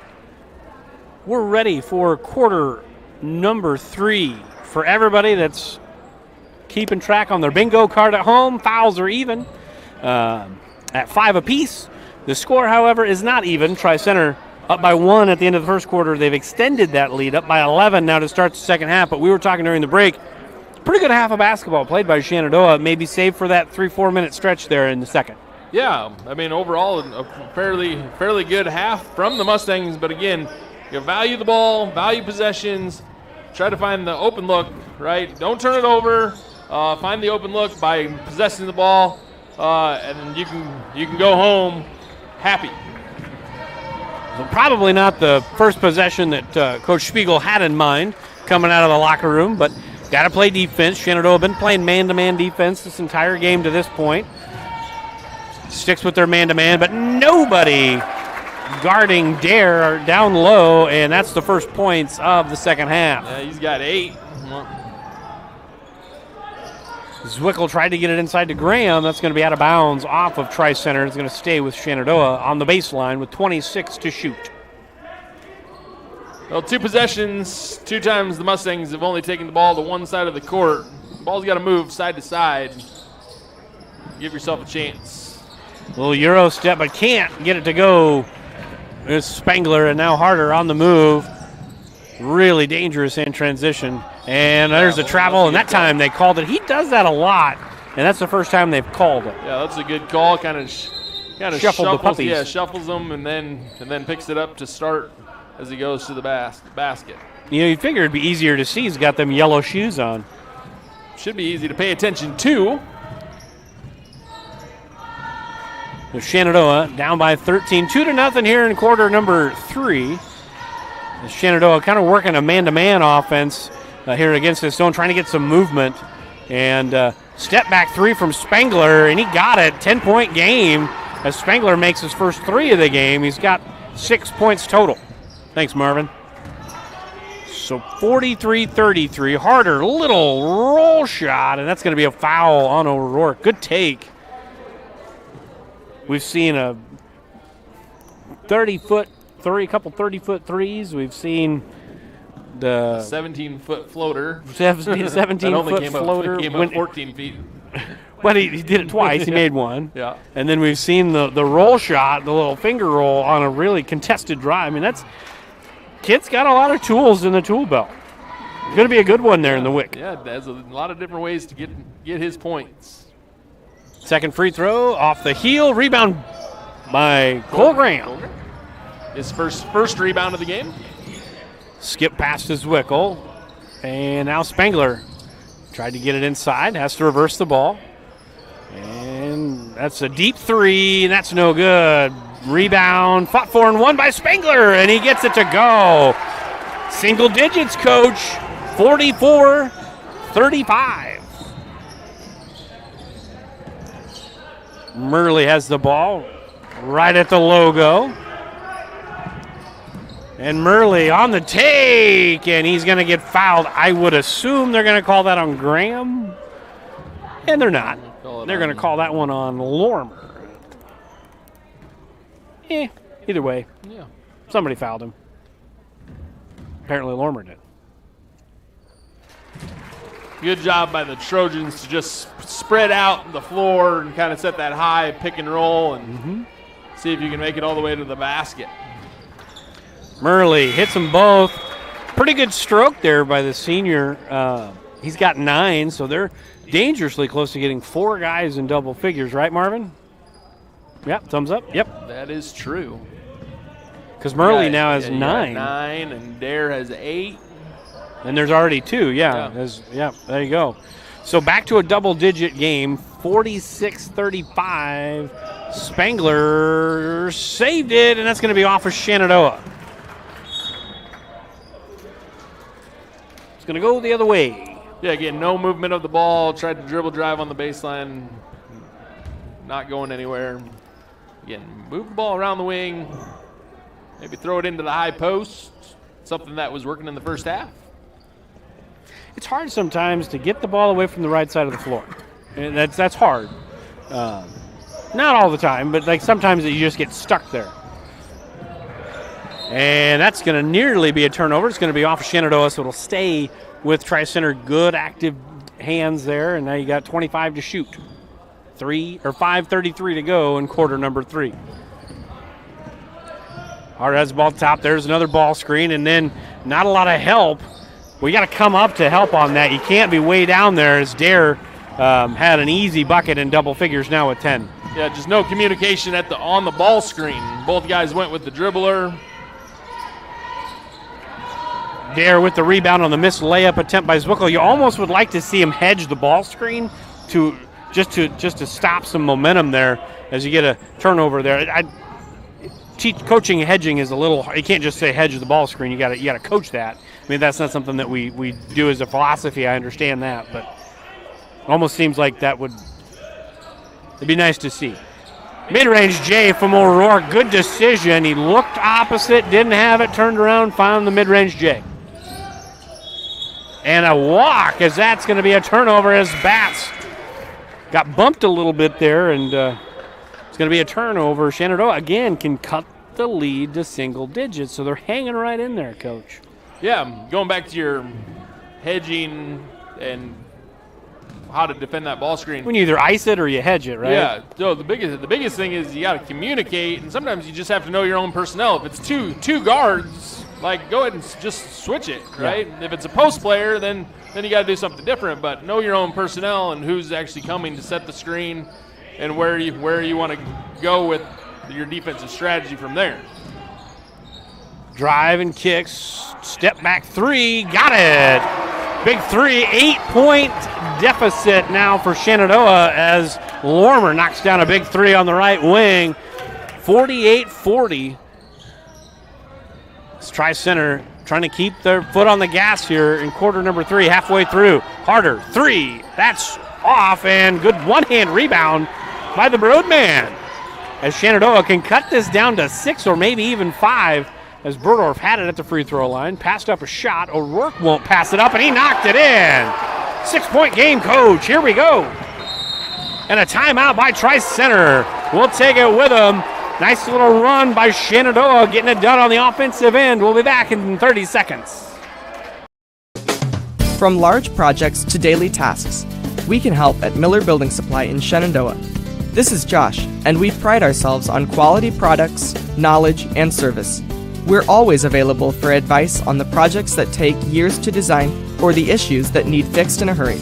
We're ready for quarter number 3. For everybody that's keeping track on their bingo card at home, fouls are even at 5 apiece. The score, however, is not even. Tri-Center up by 1 at the end of the first quarter. They've extended that lead up by 11 now to start the second half, but we were talking during the break. Pretty good half of basketball played by Shenandoah, maybe save for that 3-4 minute stretch there in the second. Yeah, I mean, overall, a fairly good half from the Mustangs, but again, you value the ball, value possessions, try to find the open look, right? Don't turn it over. Find the open look by possessing the ball, and you can go home happy. So probably not the first possession that Coach Spiegel had in mind coming out of the locker room, but got to play defense. Shenandoah been playing man-to-man defense this entire game to this point. Sticks with their man-to-man, but nobody guarding Dare down low, and that's the first points of the second half. Yeah, he's got 8. Zwickel tried to get it inside to Graham. That's going to be out of bounds off of Tri-Center. It's going to stay with Shenandoah on the baseline with 26 to shoot. Well, 2 possessions, 2 times the Mustangs have only taken the ball to one side of the court. The ball's got to move side to side. Give yourself a chance. A little Euro step, but can't get it to go. There's Spangler, and now Harder on the move. Really dangerous in transition. And there's a travel, and that time they called it. He does that a lot, and that's the first time they've called it. Yeah, that's a good call. Kind of Shuffled the puppies. Yeah, shuffles them and then picks it up to start as he goes to the basket. You know, you figure it'd be easier to see. He's got them yellow shoes on. Should be easy to pay attention to. So Shenandoah down by 13, 2-0 here in quarter number 3. Shenandoah kind of working a man-to-man offense here against this zone, trying to get some movement. And step back 3 from Spangler, and he got it. 10-point game as Spangler makes his first 3 of the game. He's got 6 points total. Thanks, Marvin. So 43-33. Harder, little roll shot, and that's going to be a foul on O'Rourke. Good take. We've seen a 30-foot three, a couple 30-foot threes. We've seen the 17-foot floater. 17-foot floater. Came up 14 feet. But he did it twice. He made one. Yeah. And then we've seen the roll shot, the little finger roll on a really contested drive. I mean, kid's got a lot of tools in the tool belt. Going to be a good one there in the wick. Yeah, there's a lot of different ways to get his points. Second free throw off the heel. Rebound by Cole Graham. His first rebound of the game. Skip past his Zwickel. And now Spangler tried to get it inside. Has to reverse the ball. And that's a deep three, and that's no good. Rebound, fought for and won by Spangler, and he gets it to go. Single digits, coach. 44-35. Murley has the ball right at the logo. And Murley on the take, and he's going to get fouled. I would assume they're going to call that on Graham, and they're not. They're going to call that one on Lormer. Either way, yeah, somebody fouled him. Apparently Lormer did. Good job by the Trojans to just spread out the floor and kind of set that high pick and roll and see if you can make it all the way to the basket. Murley hits them both. Pretty good stroke there by the senior. He's got 9, so they're dangerously close to getting 4 guys in double figures, right, Marvin? Yep, thumbs up. Yep. That is true. Because Murley now has 9. 9, and Dare has 8. And there's already 2, yeah. There you go. So back to a double-digit game, 46-35. Spangler saved it, and that's going to be off of Shenandoah. It's going to go the other way. Yeah, again, no movement of the ball. Tried to dribble drive on the baseline. Not going anywhere. Again, move the ball around the wing. Maybe throw it into the high post. Something that was working in the first half. It's hard sometimes to get the ball away from the right side of the floor. And that's hard. Not all the time, but like sometimes you just get stuck there. And that's going to nearly be a turnover. It's going to be off of Shenandoah, so it'll stay with Tri-Center. Good active hands there, and now you got 25 to shoot. 5:33 to go in quarter number 3. Hart has the ball top. There's another ball screen, and then not a lot of help. We got to come up to help on that. You can't be way down there, as Dare had an easy bucket in double figures now with 10. Yeah, just no communication on the ball screen. Both guys went with the dribbler. Dare with the rebound on the missed layup attempt by Zwickel. You almost would like to see him hedge the ball screen just to stop some momentum there as you get a turnover there. Coaching hedging is a little. You can't just say hedge the ball screen. You got to coach that. I mean, that's not something that we do as a philosophy. I understand that, but it almost seems like it'd be nice to see. Mid-range J from O'Rourke. Good decision. He looked opposite, didn't have it, turned around, found the mid-range J. And a walk, as that's going to be a turnover as Bats got bumped a little bit there, and it's going to be a turnover. Shenandoah, again, can cut the lead to single digits, so they're hanging right in there, Coach. Yeah, going back to your hedging and how to defend that ball screen. When you either ice it or you hedge it, right? Yeah, so the biggest thing is you got to communicate, and sometimes you just have to know your own personnel. If it's two guards, like, go ahead and just switch it, right? Yeah. If it's a post player, then you got to do something different. But know your own personnel and who's actually coming to set the screen, and where you want to go with your defensive strategy from there. Drive and kicks, step back 3, got it. Big 3, 8-point deficit now for Shenandoah as Lormer knocks down a big 3 on the right wing. 48-40. It's Tri-Center trying to keep their foot on the gas here in quarter number 3, halfway through. Harder, 3, that's off, and good one-hand rebound by the Broadman. As Shenandoah can cut this down to 6 or maybe even 5, as Burdorf had it at the free throw line, passed up a shot. O'Rourke won't pass it up, and he knocked it in. 6-point game, Coach. Here we go. And a timeout by Tri-Center. We'll take it with them. Nice little run by Shenandoah, getting it done on the offensive end. We'll be back in 30 seconds. From large projects to daily tasks, we can help at Miller Building Supply in Shenandoah. This is Josh, and we pride ourselves on quality products, knowledge, and service. We're always available for advice on the projects that take years to design or the issues that need fixed in a hurry.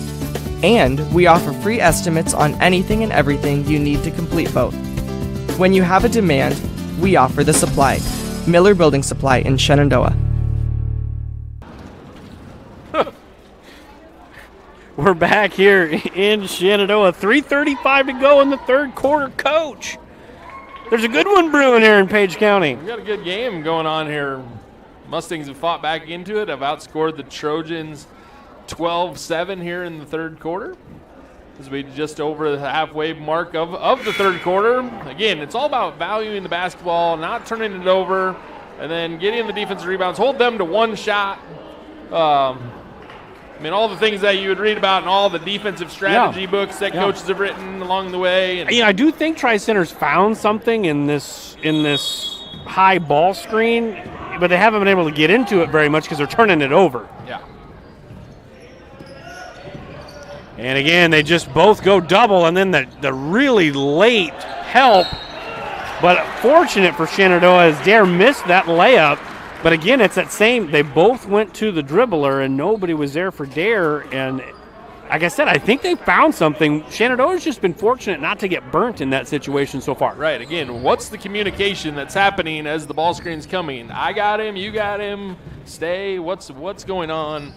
And we offer free estimates on anything and everything you need to complete both. When you have a demand, we offer the supply. Miller Building Supply in Shenandoah. We're back here in Shenandoah. 3:35 to go in the third quarter, Coach. There's a good one brewing here in Page County. We got a good game going on here. Mustangs have fought back into it. Have outscored the Trojans 12-7 here in the third quarter. As we just over the halfway mark of the third quarter. Again, it's all about valuing the basketball, not turning it over, and then getting the defensive rebounds. Hold them to one shot. I mean, all the things that you would read about in all the defensive strategy books that coaches have written along the way. And I do think Tri-Center's found something in this high ball screen, but they haven't been able to get into it very much because they're turning it over. Yeah. And again, they just both go double, and then the really late help. But fortunate for Shenandoah as Dare missed that layup. But again, it's that same, they both went to the dribbler, and nobody was there for Dare. And like I said, I think they found something. Shenandoah's just been fortunate not to get burnt in that situation so far. Right. Again, what's the communication that's happening as the ball screen's coming? I got him, you got him, stay, what's going on?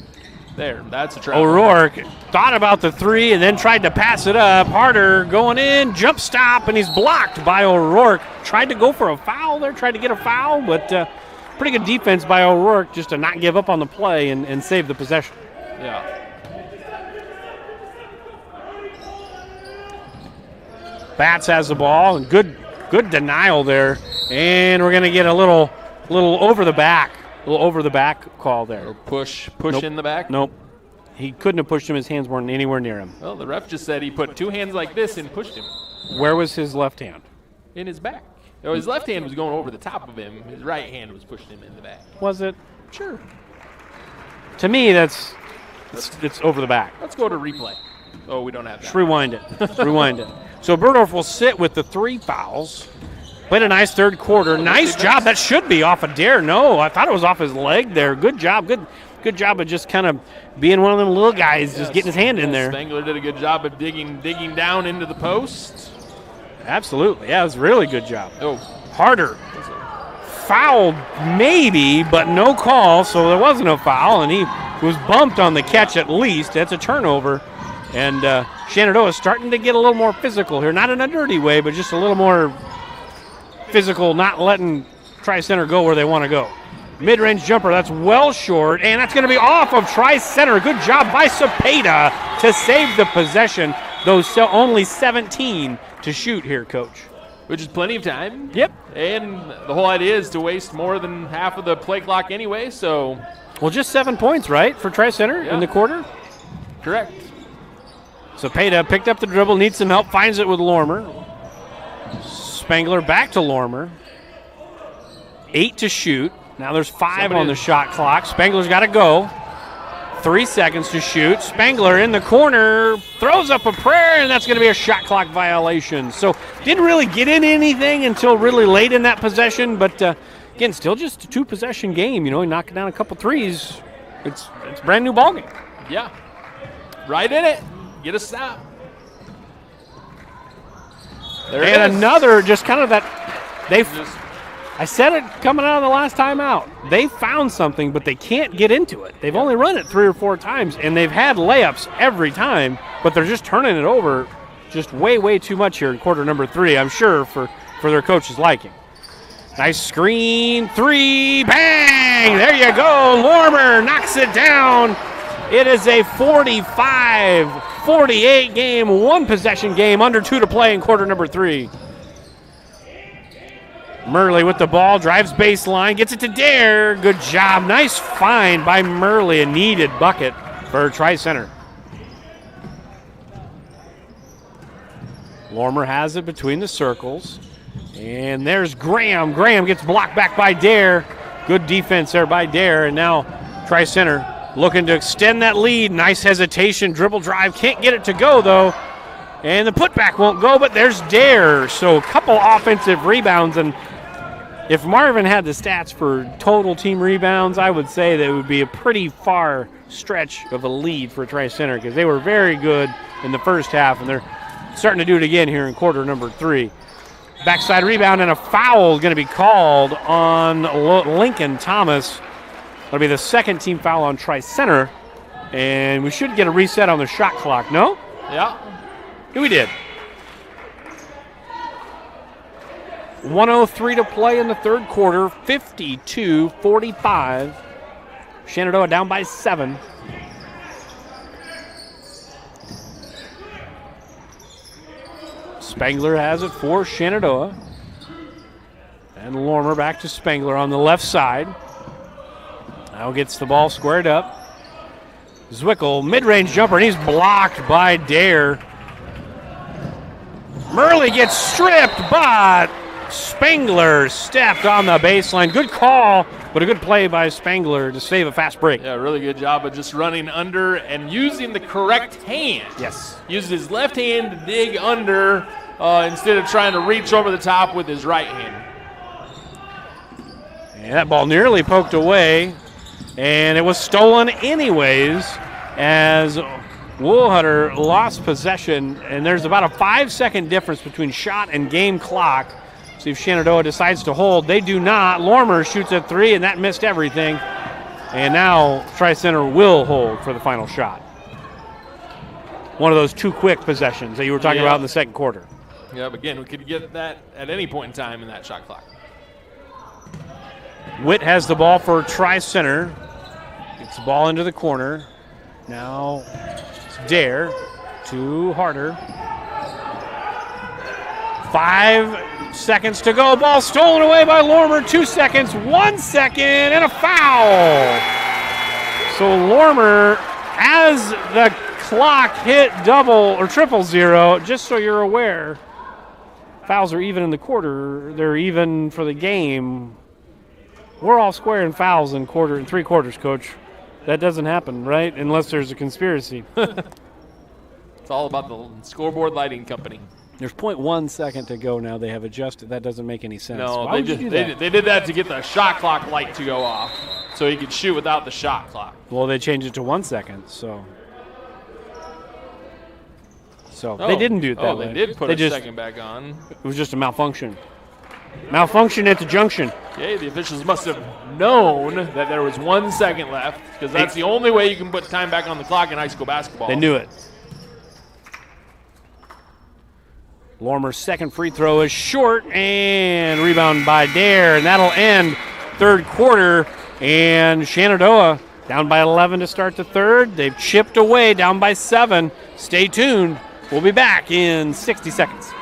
There, that's a trap. O'Rourke thought about the 3 and then tried to pass it up. Harder going in, jump stop, and he's blocked by O'Rourke. Tried to go for a foul there, tried to get a foul, but pretty good defense by O'Rourke just to not give up on the play and save the possession. Yeah. Bats has the ball, and good denial there. And we're going to get a little over the back. A little over the back call there. Or push nope. In the back? Nope. He couldn't have pushed him. His hands weren't anywhere near him. Well, the ref just said he put 2 hands like this and pushed him. Where was his left hand? In his back. No, his left hand was going over the top of him. His right hand was pushing him in the back. Was it? Sure. To me, it's over the back. Let's go to replay. Oh, we don't have that. Just rewind it. Rewind it. So Burdorf will sit with the 3 fouls. Played a nice third quarter. Nice job. That should be off a dare. No, I thought it was off his leg there. Good job. Good job of just kind of being one of them little guys, just getting his hand in there. Spangler did a good job of digging down into the post. Absolutely. Yeah, it was a really good job. Oh. Harder. Fouled maybe, but no call, so there wasn't a foul, and he was bumped on the catch at least. That's a turnover. And Shenandoah is starting to get a little more physical here. Not in a dirty way, but just a little more physical, not letting Tri-Center go where they want to go. Mid-range jumper, that's well short, and that's going to be off of Tri-Center. Good job by Cepeda to save the possession, though only 17 to shoot here, Coach. Which is plenty of time. Yep. And the whole idea is to waste more than half of the play clock anyway, so. Well, just 7 points, right, for Tri-Center in the quarter? Correct. Cepeda picked up the dribble, needs some help, finds it with Lormer. Spangler back to Lormer. 8 to shoot. Now there's 5 on the shot clock. Spangler's got to go. 3 seconds to shoot. Spangler in the corner, throws up a prayer, and that's going to be a shot clock violation. So didn't really get in anything until really late in that possession, but again, still just a 2-possession game. You know, knocking down a couple threes. It's a brand new ballgame. Yeah. Right in it. Get a stop. There it is. Another just kind of that I said it coming out of the last time out. They found something, but they can't get into it. They've only run it 3 or 4 times, and they've had layups every time, but they're just turning it over just way, way too much here in quarter number 3, I'm sure, for their coach's liking. Nice screen, 3, bang! There you go. Lormer knocks it down. It is a 45-48 game, 1-possession game, under 2 to play in quarter number 3. Murley with the ball, drives baseline, gets it to Dare. Good job. Nice find by Murley, a needed bucket for Tri-Center. Lormer has it between the circles. And there's Graham. Graham gets blocked back by Dare. Good defense there by Dare. And now Tri-Center looking to extend that lead. Nice hesitation, dribble drive. Can't get it to go, though. And the putback won't go, but there's Dare. So a couple offensive rebounds. And if Marvin had the stats for total team rebounds, I would say that it would be a pretty far stretch of a lead for Tri-Center because they were very good in the first half, and they're starting to do it again here in quarter number 3. Backside rebound, and a foul is going to be called on Lincoln Thomas. That'll be the second team foul on Tri-Center, and we should get a reset on the shot clock, no? Yeah. We did. 1:03 to play in the third quarter, 52-45. Shenandoah down by 7. Spangler has it for Shenandoah. And Lormer back to Spangler on the left side. Now gets the ball squared up. Zwickel, mid-range jumper, and he's blocked by Dare. Murley gets stripped, but Spangler stepped on the baseline. Good call, but a good play by Spangler to save a fast break. Yeah, really good job of just running under and using the correct hand. Yes. Used his left hand to dig under instead of trying to reach over the top with his right hand. And that ball nearly poked away, and it was stolen anyways as Woolhutter lost possession, and there's about a 5-second difference between shot and game clock. See if Shenandoah decides to hold. They do not. Lormer shoots a 3, and that missed everything. And now Tri-Center will hold for the final shot. One of those 2 quick possessions that you were talking about in the second quarter. Yeah, but again, we could get that at any point in time in that shot clock. Witt has the ball for Tri-Center. Gets the ball into the corner. Now it's Dare to Harder. 5 seconds to go. Ball stolen away by Lormer. 2 seconds, 1 second, and a foul. So Lormer, as the clock hit double or triple zero, just so you're aware, fouls are even in the quarter. They're even for the game. We're all square in fouls in three quarters, Coach. That doesn't happen, right? Unless there's a conspiracy. It's all about the scoreboard lighting company. There's 0.1 second to go now. They have adjusted. That doesn't make any sense. No, Why would you do that? they did that to get the shot clock light to go off, so he could shoot without the shot clock. Well, they changed it to 1 second, so they didn't do it that way. They did put a second back on. It was just a malfunction. Malfunction at the junction. Okay, the officials must have known that there was 1 second left, because that's the only way you can put time back on the clock in high school basketball. They knew it. Lormer's second free throw is short, and rebound by Dare, and that'll end third quarter. And Shenandoah down by 11 to start the third. They've chipped away, down by 7. Stay tuned. We'll be back in 60 seconds.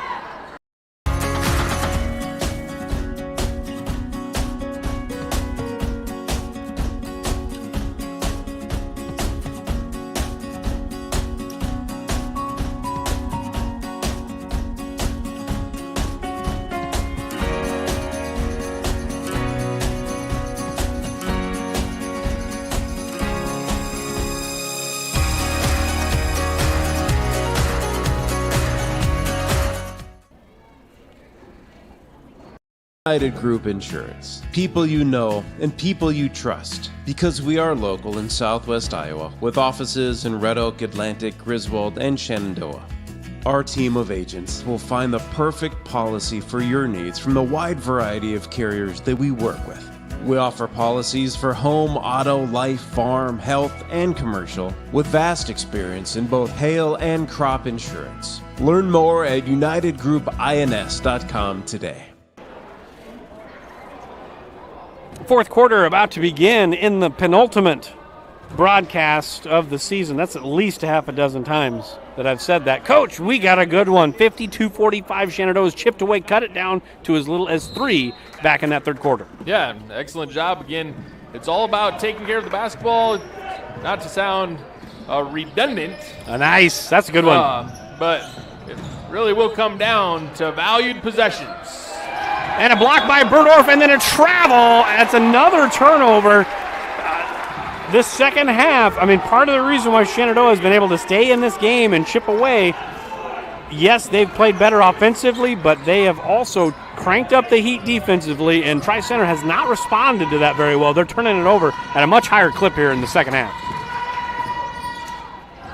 United Group Insurance. People you know and people you trust. Because we are local in Southwest Iowa, with offices in Red Oak, Atlantic, Griswold, and Shenandoah. Our team of agents will find the perfect policy for your needs from the wide variety of carriers that we work with. We offer policies for home, auto, life, farm, health, and commercial, with vast experience in both hail and crop insurance. Learn more at unitedgroupins.com today. Fourth quarter about to begin in the penultimate broadcast of the season. That's at least a half a dozen times that I've said that. Coach, we got a good one. 52-45. Shenandoah's chipped away, cut it down to as little as 3 back in that third quarter. Yeah, excellent job. Again, it's all about taking care of the basketball, not to sound redundant. Nice. That's a good one. But it really will come down to valued possessions. And a block by Berdorf, and then a travel. That's another turnover. This second half, I mean, part of the reason why Shenandoah has been able to stay in this game and chip away, yes, they've played better offensively, but they have also cranked up the heat defensively, and Tri-Center has not responded to that very well. They're turning it over at a much higher clip here in the second half.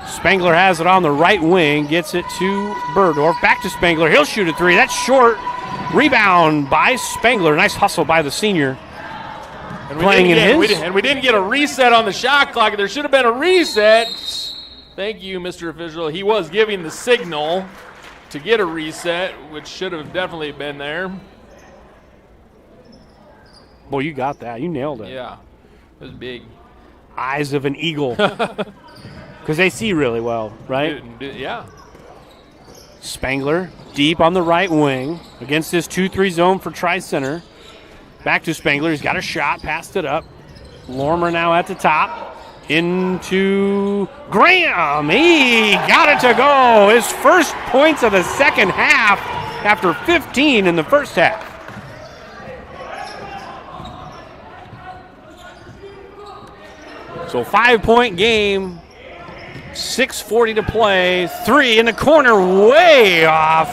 Spangler has it on the right wing, gets it to Berdorf. Back to Spangler. He'll shoot a 3. That's short. Rebound by Spangler. Nice hustle by the senior. And playing in his. We didn't get a reset on the shot clock. There should have been a reset. Thank you, Mr. Official. He was giving the signal to get a reset, which should have definitely been there. Boy, you got that. You nailed it. Yeah, it was big. Eyes of an eagle. Because they see really well, right? Yeah. Spangler deep on the right wing against this 2-3 zone for Tri-Center. Back to Spangler. He's got a shot, passed it up. Lormer now at the top. Into Graham. He got it to go. His first points of the second half after 15 in the first half. So 5-point game. 6:40 to play. 3 in the corner, way off.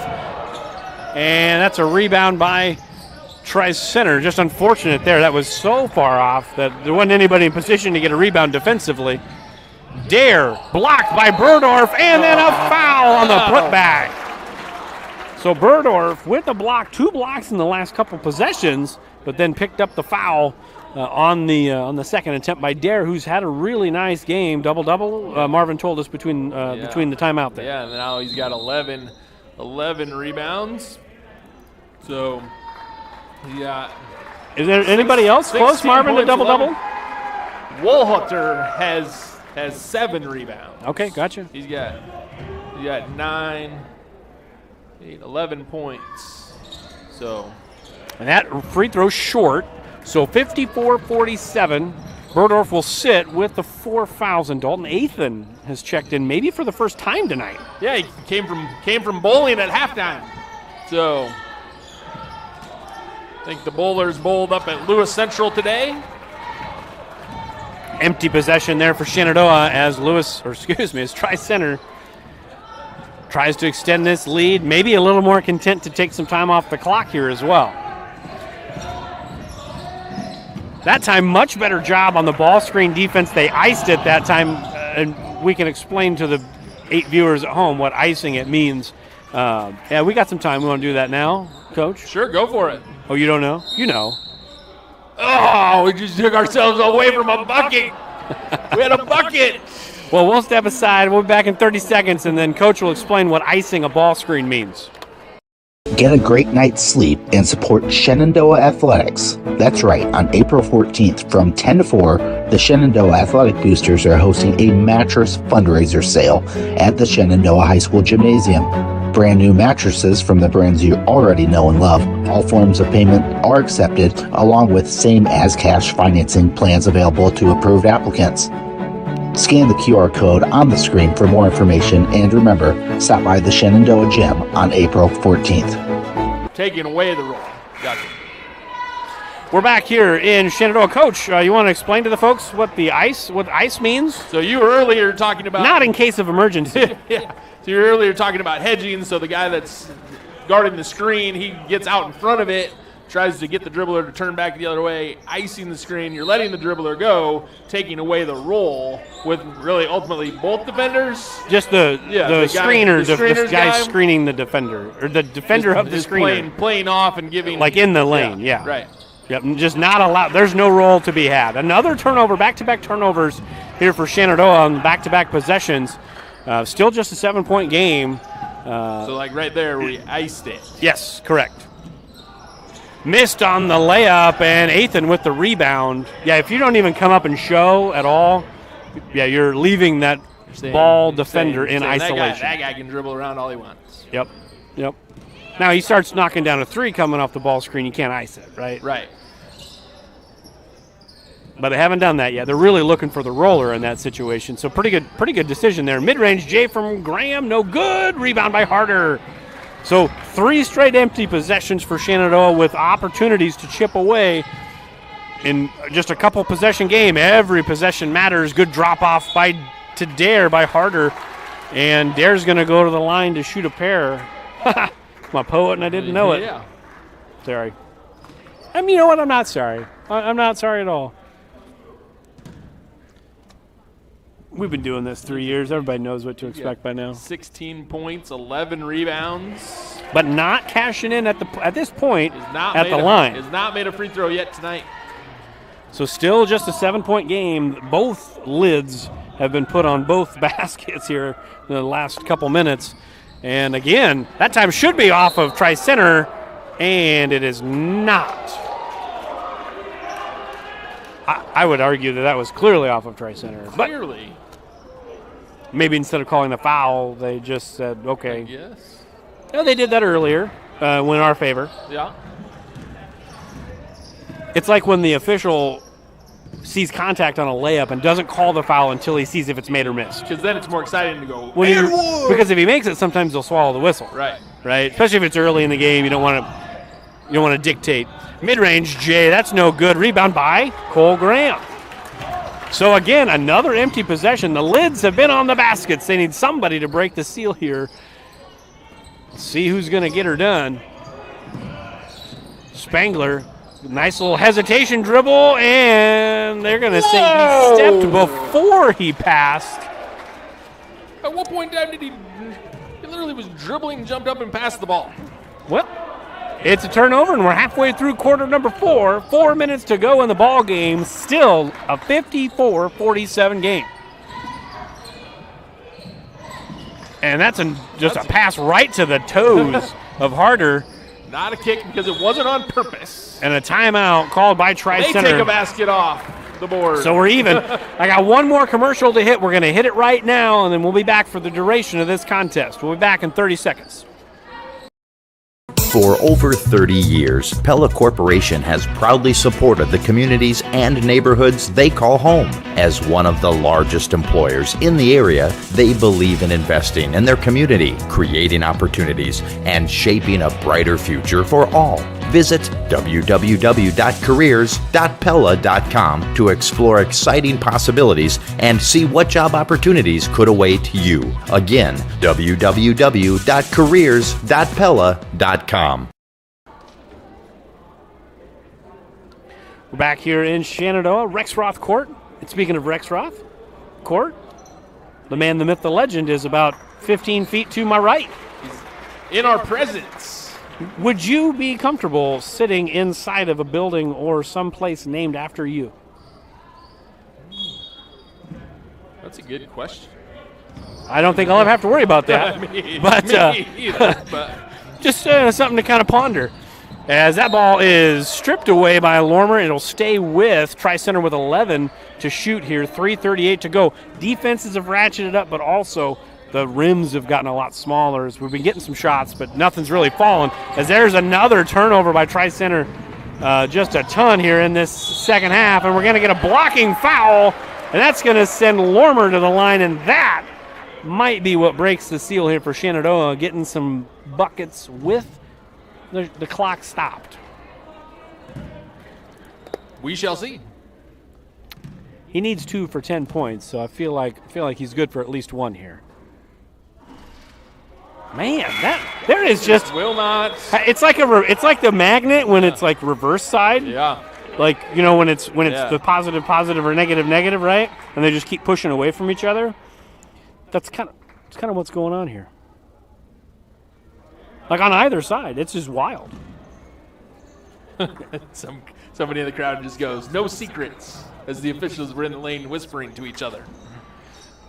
And that's a rebound by Tri-Center. Just unfortunate there. That was so far off that there wasn't anybody in position to get a rebound defensively. Dare blocked by Berdorf, and then a foul on the putback. So Berdorf with the block, 2 blocks in the last couple possessions, but then picked up the foul on the second attempt by Dare, who's had a really nice game, double-double. Marvin told us between the timeout there. Yeah, and now he's got 11 rebounds. So, yeah. Is there anybody else close, Marvin, to double-double? Wolhutter has 7 rebounds. Okay, gotcha. He's got 9, 8, 11 points. So, and that free throw short. So 54-47. Berdorf will sit with the 4 fouls, and Dalton Athan has checked in maybe for the first time tonight. Yeah, he came from bowling at halftime. So I think the Bowlers bowled up at Lewis Central today. Empty possession there for Shenandoah as as Tri-Center tries to extend this lead. Maybe a little more content to take some time off the clock here as well. That time, much better job on the ball screen defense. They iced it that time, and we can explain to the 8 viewers at home what icing it means. Yeah, we got some time. We want to do that now, Coach? Sure, go for it. Oh, you don't know? You know. Oh, we just took ourselves away from a bucket. We had a bucket. Well, we'll step aside. We'll be back in 30 seconds, and then Coach will explain what icing a ball screen means. Get a great night's sleep and support Shenandoah Athletics. That's right, on April 14th from 10 to 4, the Shenandoah Athletic Boosters are hosting a mattress fundraiser sale at the Shenandoah High School Gymnasium. Brand new mattresses from the brands you already know and love. All forms of payment are accepted, along with same as cash financing plans available to approved applicants. Scan the QR code on the screen for more information, and remember, stop by the Shenandoah Gym on April 14th. Taking away the roll. Gotcha. We're back here in Shenandoah. Coach, you want to explain to the folks what ice means? So you were earlier talking about... Not in case of emergency. Yeah. So you were earlier talking about hedging, so the guy that's guarding the screen, he gets out in front of it, tries to get the dribbler to turn back the other way, icing the screen. You're letting the dribbler go, taking away the roll with really ultimately both defenders. Just the screener, the guy screening the defender, or the defender of the screener. Playing off and giving. Like in the lane, yeah. Right. Yep, just not allowed. There's no roll to be had. Another turnover, back-to-back turnovers here for Shenandoah on back-to-back possessions. Still just a 7-point game. So like right there, we iced it. Yes, correct. Missed on the layup, and Ethan with the rebound. Yeah, if you don't even come up and show at all, yeah, you're leaving that ball defender in isolation. That guy can dribble around all he wants. Yep. Now he starts knocking down a three coming off the ball screen. You can't ice it, right? Right. But they haven't done that yet. They're really looking for the roller in that situation. So pretty good decision there. Mid-range J from Graham, no good. Rebound by Harder. So 3 straight empty possessions for Shenandoah with opportunities to chip away in just a couple possession game. Every possession matters. Good drop off to Dare by Harder. And Dare's going to go to the line to shoot a pair. I'm a poet and I didn't know it. Yeah. Sorry. I mean, you know what? I'm not sorry. I'm not sorry at all. We've been doing this 3 years. Everybody knows what to expect by now. 16 points, 11 rebounds. But not cashing in at this point at the line. Has not made a free throw yet tonight. So still just a 7-point game. Both lids have been put on both baskets here in the last couple minutes. And again, that time should be off of Tri-Center, and it is not. I would argue that was clearly off of Tri-Center. Clearly. Maybe instead of calling the foul, they just said, okay. Yes. No, they did that earlier, went in our favor. Yeah. It's like when the official sees contact on a layup and doesn't call the foul until he sees if it's made or missed. Because then it's more exciting to go, because if he makes it, sometimes they'll swallow the whistle. Right. Especially if it's early in the game, you don't want to dictate. Mid-range J, that's no good. Rebound by Cole Graham. So again, another empty possession. The lids have been on the baskets. They need somebody to break the seal here. See who's going to get her done. Spangler, nice little hesitation dribble, and they're going to say he stepped before he passed. At what point in time did he literally was dribbling, jumped up, and passed the ball? Well, it's a turnover, and we're halfway through quarter number 4. 4 minutes to go in the ball game. Still a 54-47 game. And that's just a pass right to the toes of Harder. Not a kick because it wasn't on purpose. And a timeout called by Tri-Center. They take a basket off the board. So we're even. I got one more commercial to hit. We're going to hit it right now, and then we'll be back for the duration of this contest. We'll be back in 30 seconds. For over 30 years, Pella Corporation has proudly supported the communities and neighborhoods they call home. As one of the largest employers in the area, they believe in investing in their community, creating opportunities, and shaping a brighter future for all. Visit www.careers.pella.com to explore exciting possibilities and see what job opportunities could await you. Again, www.careers.pella.com. We're back here in Shenandoah, Rexroth Court. And speaking of Rexroth Court, the man, the myth, the legend is about 15 feet to my right. In our presence. Would you be comfortable sitting inside of a building or someplace named after you? That's a good question. I don't think I'll ever have to worry about that. but just something to kind of ponder. As that ball is stripped away by Lormer, it'll stay with Tri-Center with 11 to shoot here, 3:38 to go. Defenses have ratcheted up, but also the rims have gotten a lot smaller as we've been getting some shots, but nothing's really fallen. As there's another turnover by Tri-Center, just a ton here in this second half, and we're going to get a blocking foul, and that's going to send Lormer to the line, and that might be what breaks the seal here for Shenandoah, getting some buckets with the clock stopped. We shall see. He needs 2 for 10 points, so I feel like he's good for at least 1 here. Man, there is just will not. It's like the magnet when it's like reverse side. Yeah. Like, you know, when it's the positive or negative, right? And they just keep pushing away from each other. It's kind of what's going on here. Like on either side, it's just wild. Somebody in the crowd just goes, "No secrets," as the officials were in the lane whispering to each other.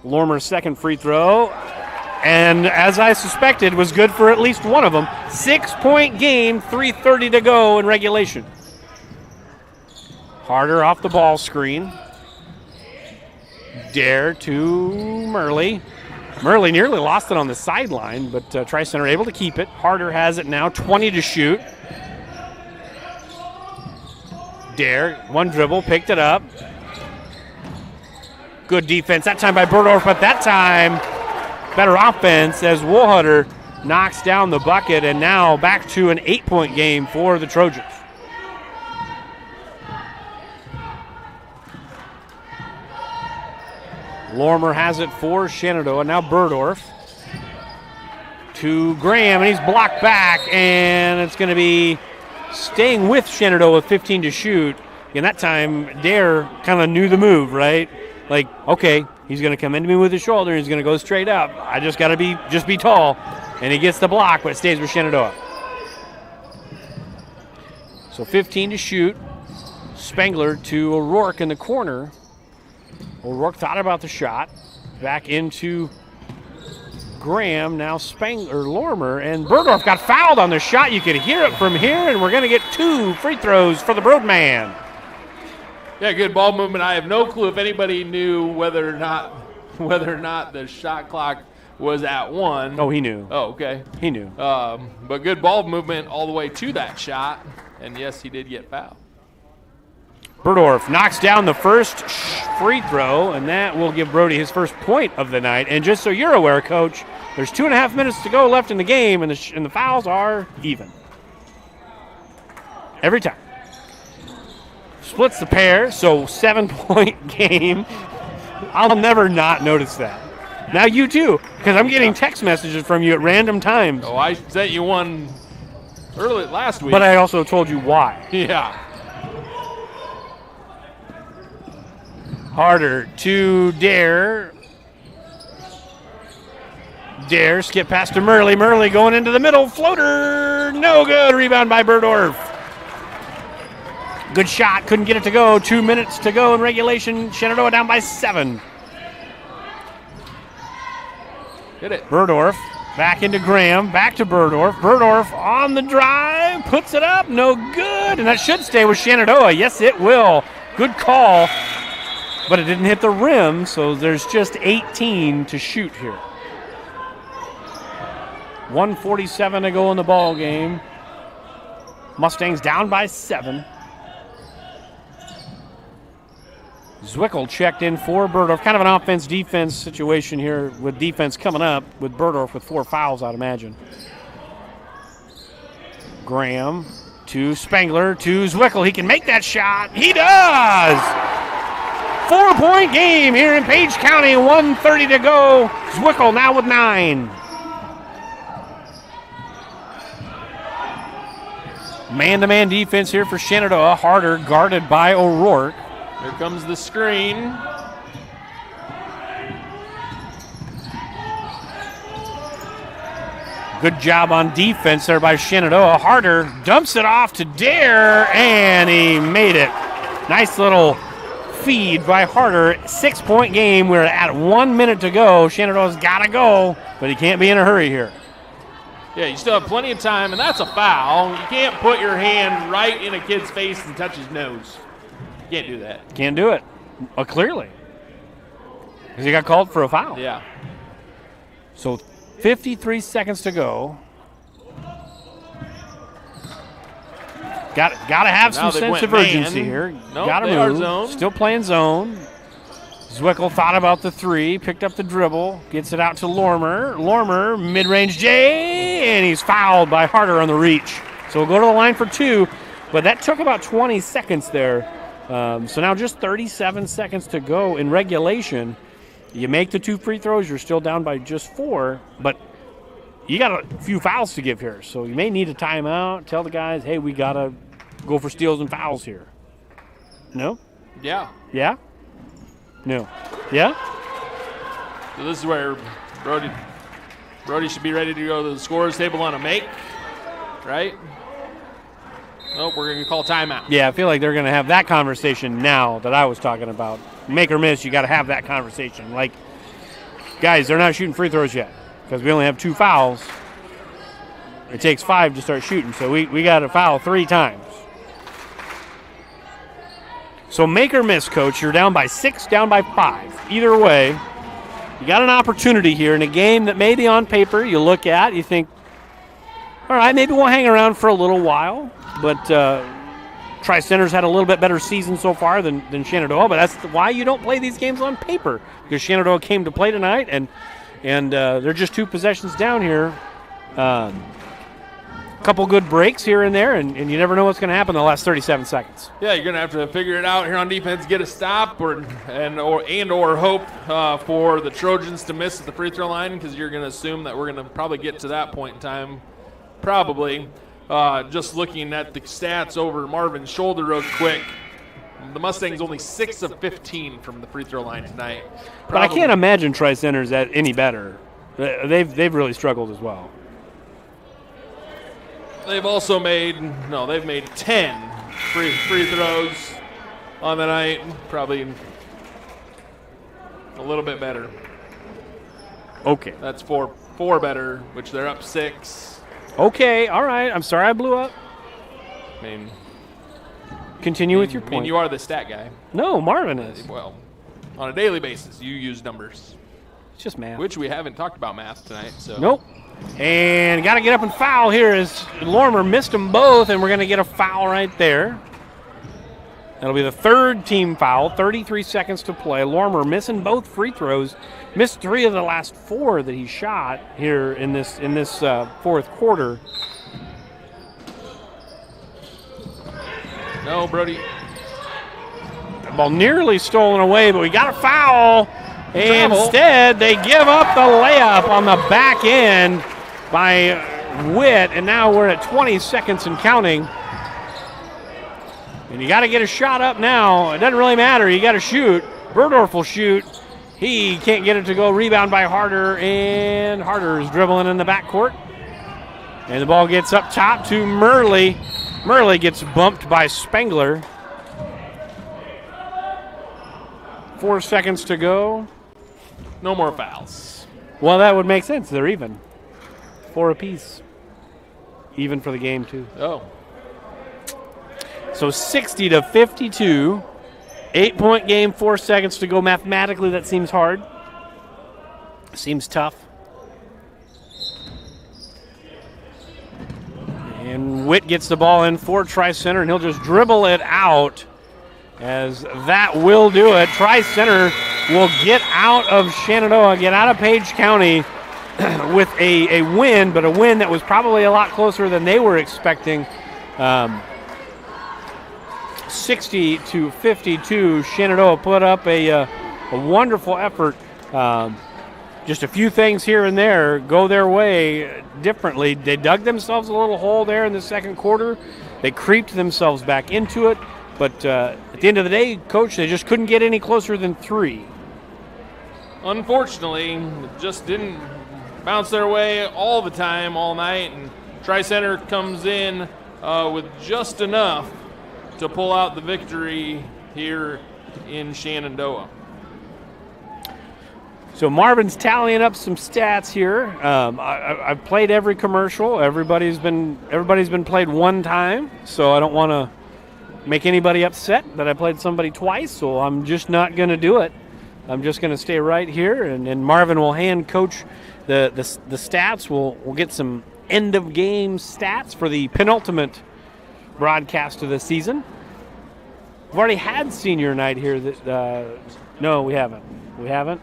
Lormer's second free throw, and as I suspected, was good for at least one of them. 6-point game, 3:30 to go in regulation. Harder off the ball screen. Dare to Murley. Murley nearly lost it on the sideline, but Tri-Center able to keep it. Harder has it now, 20 to shoot. Dare, one dribble, picked it up. Good defense that time by Berdorf, but that time better offense as Woolhutter knocks down the bucket, and now back to an 8-point game for the Trojans. Lormer has it for Shenandoah. Now Berdorf to Graham, and he's blocked back, and it's going to be staying with Shenandoah with 15 to shoot. And that time, Dare kind of knew the move, right? Like, okay, he's going to come into me with his shoulder. He's going to go straight up. I just got to be tall. And he gets the block, but it stays with Shenandoah. So 15 to shoot. Spengler to O'Rourke in the corner. O'Rourke thought about the shot. Back into Graham. Now Lormer. And Berdorf got fouled on the shot. You could hear it from here, and we're going to get 2 free throws for the Broadman. Yeah, good ball movement. I have no clue if anybody knew whether or not the shot clock was at 1. Oh, he knew. Oh, okay. He knew. But good ball movement all the way to that shot. And yes, he did get fouled. Berdorf knocks down the first free throw, and that will give Brody his first point of the night. And just so you're aware, Coach, there's 2.5 minutes to go left in the game, and the fouls are even. Every time. Splits the pair, so 7-point game. I'll never not notice that. Now you too, because I'm getting text messages from you at random times. Oh, I sent you one early last week. But I also told you why. Yeah. Harder to Dare. Dare, skip past to Murley. Murley going into the middle. Floater, no good. Rebound by Berdorf. Good shot, couldn't get it to go. 2 minutes to go in regulation. Shenandoah down by 7. Hit it. Berdorf back into Graham, back to Berdorf. Berdorf on the drive, puts it up, no good. And that should stay with Shenandoah. Yes, it will. Good call. But it didn't hit the rim, so there's just 18 to shoot here. 1:47 to go in the ball game. Mustangs down by 7. Zwickel checked in for Berdorf. Kind of an offense-defense situation here with defense coming up with Berdorf with 4 fouls, I'd imagine. Graham to Spangler, to Zwickel. He can make that shot. He does! 4-point game here in Page County, 1:30 to go. Zwickel now with 9. Man-to-man defense here for Shenandoah. Harder guarded by O'Rourke. Here comes the screen. Good job on defense there by Shenandoah. Harder dumps it off to Dare, and he made it. Nice little feed by Harder. 6-point game. We're at 1 minute to go. Shenandoah's got to go, but he can't be in a hurry here. Yeah, you still have plenty of time, and that's a foul. You can't put your hand right in a kid's face and touch his nose. You can't do that. Can't do it. Clearly. Because he got called for a foul. Yeah. So 53 seconds to go. Got to have some sense of urgency here. Nope, got to they are move. zone. Still playing zone. Zwickel thought about the 3, picked up the dribble, gets it out to Lormer. Lormer, mid-range J, and he's fouled by Harder on the reach. So we'll go to the line for 2, but that took about 20 seconds there. So now just 37 seconds to go in regulation. You make the 2 free throws, you're still down by just 4, but you got a few fouls to give here. So you may need a timeout, tell the guys, hey, we got to go for steals and fouls here. No? Yeah. Yeah? No. Yeah? So this is where Brody should be ready to go to the scorer's table on a make, right? Nope, we're going to call timeout. Yeah, I feel like they're going to have that conversation now that I was talking about. Make or miss, you got to have that conversation. Like, guys, they're not shooting free throws yet because we only have 2 fouls. It takes 5 to start shooting, so we got to foul 3 times. So make or miss, Coach. You're down by 6, down by 5. Either way, you got an opportunity here in a game that maybe on paper you look at, you think, all right, maybe we'll hang around for a little while. But Tri-Center's had a little bit better season so far than Shenandoah, but that's why you don't play these games on paper, because Shenandoah came to play tonight, and they're just 2 possessions down here. Couple good breaks here and there, and you never know what's going to happen in the last 37 seconds. Yeah, you're going to have to figure it out here on defense, get a stop, or hope for the Trojans to miss at the free throw line, because you're going to assume that we're going to probably get to that point in time. Probably. Just looking at the stats over Marvin's shoulder real quick, the Mustangs only 6 of 15 from the free throw line tonight. But I can't imagine Tri-Center's at any better. They've really struggled as well. They've also made 10 free throws on the night. Probably a little bit better. Okay. That's four better, which they're up 6. Okay, all right. I'm sorry I blew up. I mean, continue with your point. I mean, you are the stat guy. No, Marvin is. Well, on a daily basis, you use numbers. It's just math. Which we haven't talked about math tonight. So. Nope. And got to get up and foul here as Lormer missed them both, and we're going to get a foul right there. That'll be the 3rd team foul, 33 seconds to play. Lormer missing both free throws, missed 3 of the last 4 that he shot here in this 4th quarter. No, Brody. The ball nearly stolen away, but we got a foul. And instead, they give up the layup on the back end by Witt, and now we're at 20 seconds and counting. And you got to get a shot up now. It doesn't really matter. You got to shoot. Burdorf will shoot. He can't get it to go. Rebound by Harder, and Harder is dribbling in the backcourt. And the ball gets up top to Murley. Murley gets bumped by Spangler. 4 seconds to go. No more fouls. Well, that would make sense. They're even. 4 apiece. Even for the game, too. Oh. So 60 to 52. 8-point game, 4 seconds to go. Mathematically, that seems hard. Seems tough. And Witt gets the ball in for Tri-Center, and he'll just dribble it out, as that will do it. Tri-Center will get out of Shenandoah, get out of Page County with a win, but a win that was probably a lot closer than they were expecting. 60-52, Shenandoah put up a wonderful effort. Just a few things here and there go their way differently. They dug themselves a little hole there in the second quarter. They creeped themselves back into it. But at the end of the day, Coach, they just couldn't get any closer than 3. Unfortunately, it just didn't bounce their way all the time, all night. And Tri-Center comes in with just enough to pull out the victory here in Shenandoah. So Marvin's tallying up some stats here. I've played every commercial. Everybody's been played one time, so I don't want to make anybody upset that I played somebody twice, so I'm just not going to do it. I'm just going to stay right here, and Marvin will hand Coach the stats. We'll get some end-of-game stats for the penultimate broadcast of the season. We've already had senior night here. No, we haven't. We haven't?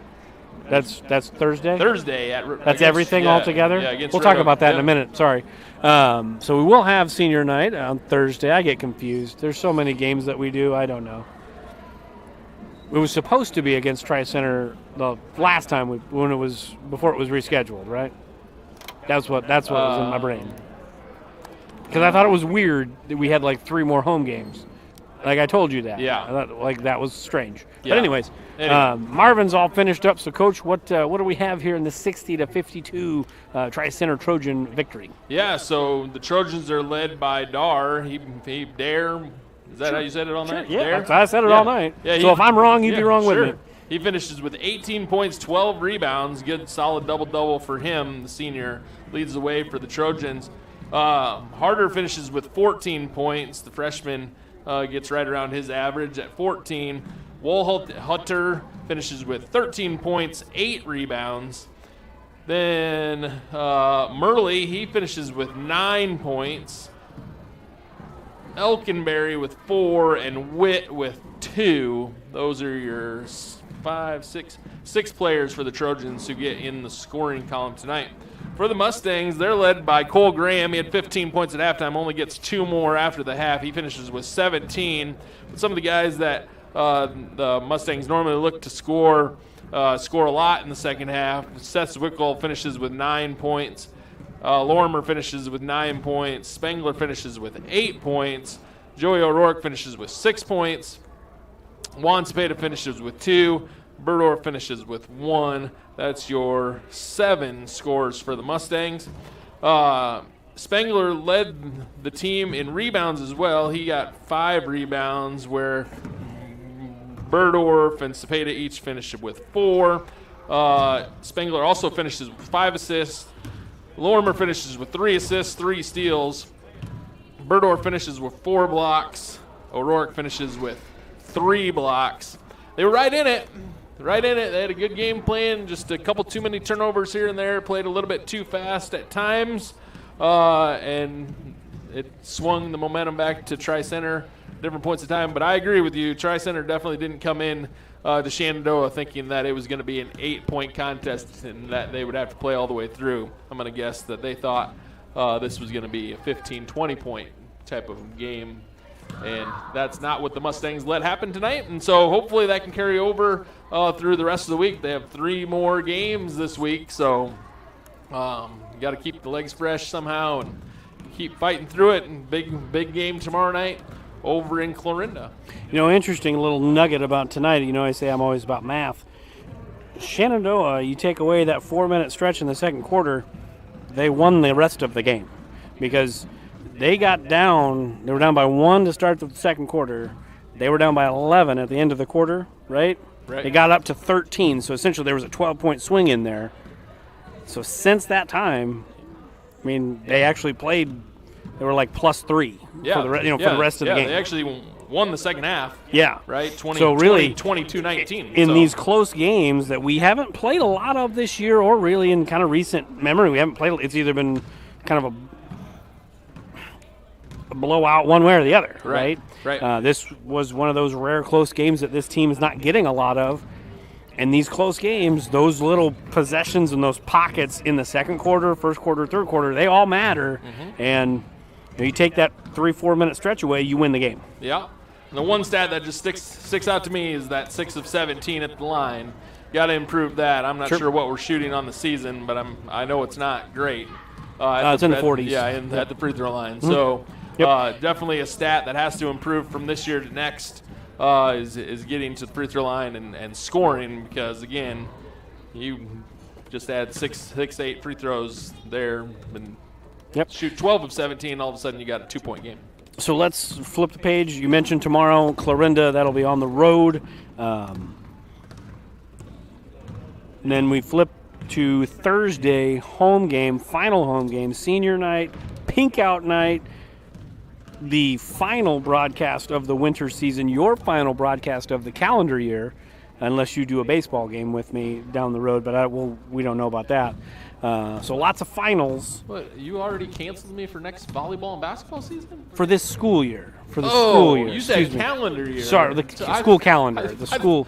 That's Thursday? Thursday. That's everything all together? Yeah, we'll talk about that in a minute. Sorry. So we will have senior night on Thursday. I get confused. There's so many games that we do. I don't know. It was supposed to be against Tri-Center the last time before it was rescheduled, right? That's what was in my brain. Because I thought it was weird that we had like 3 more home games. Like I told you that. Yeah. I thought that was strange. Yeah. But anyways, Marvin's all finished up. So Coach, what do we have here in the 60-52 Tri-Center Trojan victory? Yeah. So the Trojans are led by Dar. He Dare. Is that how you said it all night? Yeah, I said it all night. Yeah, so if I'm wrong, you'd be wrong with me. He finishes with 18 points, 12 rebounds. Good, solid double-double for him. The senior leads the way for the Trojans. Harder finishes with 14 points. The freshman gets right around his average at 14. Woolhutter finishes with 13 points, 8 rebounds. Then Murley, he finishes with 9 points. Elkinberry with 4 and Witt with 2. Those are your 6 players for the Trojans who get in the scoring column tonight. For the Mustangs, they're led by Cole Graham. He had 15 points at halftime, only gets 2 more after the half. He finishes with 17. But some of the guys that the Mustangs normally look to score a lot in the second half. Seth Zwickel finishes with 9 points. Lorimer finishes with 9 points. Spengler finishes with 8 points. Joey O'Rourke finishes with 6 points. Juan Cepeda finishes with 2. Burdorf finishes with 1. That's your 7 scores for the Mustangs. Spengler led the team in rebounds as well. He got 5 rebounds, where Burdorf and Cepeda each finished with 4. Spengler also finishes with 5 assists. Lorimer finishes with 3 assists, 3 steals. Burdorf finishes with 4 blocks. O'Rourke finishes with 3 blocks. They were right in it. They had a good game plan, just a couple too many turnovers here and there, played a little bit too fast at times, and it swung the momentum back to Tri-Center different points of time. But I agree with you. Tri-Center definitely didn't come in to Shenandoah thinking that it was going to be an 8-point contest and that they would have to play all the way through. I'm going to guess that they thought this was going to be a 15, 20-point type of game. And that's not what the Mustangs let happen tonight. And so hopefully that can carry over through the rest of the week. They have 3 more games this week. So you got to keep the legs fresh somehow and keep fighting through it. And big game tomorrow night over in Clorinda. Interesting little nugget about tonight. I say I'm always about math. Shenandoah, you take away that 4-minute stretch in the second quarter, they won the rest of the game because they got down. They were down by 1 to start the second quarter. They were down by 11 at the end of the quarter, right? Right. They got up to 13, so essentially there was a 12-point swing in there. So since that time, they actually played. They were like plus 3 for the rest of the game. They actually won the second half. Yeah. Right? So really, 22-19. In these close games that we haven't played a lot of this year, or really in kind of recent memory, we haven't played. It's either been kind of a blowout one way or the other, right? This was one of those rare close games that this team is not getting a lot of. And these close games, those little possessions and those pockets in the second quarter, first quarter, third quarter, they all matter. Mm-hmm. And You take that 3-4 minute stretch away, you win the game. Yeah. And the one stat that just sticks out to me is that 6 of 17 at the line. Got to improve that. I'm not sure what we're shooting on the season, but I know it's not great. It's in the 40s. Yeah, at the free throw line. So definitely a stat that has to improve from this year to next is getting to the free throw line and scoring, because, again, you just had 8 free throws there and shoot 12 of 17, all of a sudden you got a 2-point game. So let's flip the page. You mentioned tomorrow, Clarinda, that'll be on the road. And then we flip to Thursday, home game, final home game, senior night, pink out night, the final broadcast of the winter season, your final broadcast of the calendar year, unless you do a baseball game with me down the road, but we don't know about that. So lots of finals. What, you already canceled me for next volleyball and basketball season? For this school year. For the school year. You said calendar year. Sorry, the school calendar. The school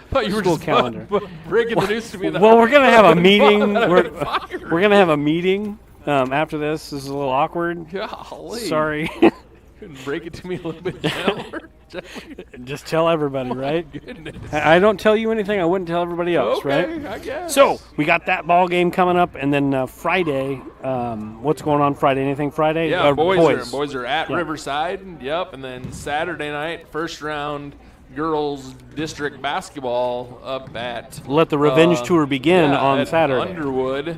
calendar. Breaking the news to me. Well, we're going to have a meeting. We're going to have a meeting after this. This is a little awkward. Golly. Sorry. Couldn't break it to me a little bit gentler. Just tell everybody, right? Goodness. I don't tell you anything I wouldn't tell everybody else, right? I guess. So we got that ball game coming up, and then Friday. What's going on Friday? Anything Friday? Yeah, boys are at Riverside. Yep, and then Saturday night, first round girls district basketball up at. Let the revenge tour begin on Saturday. Underwood.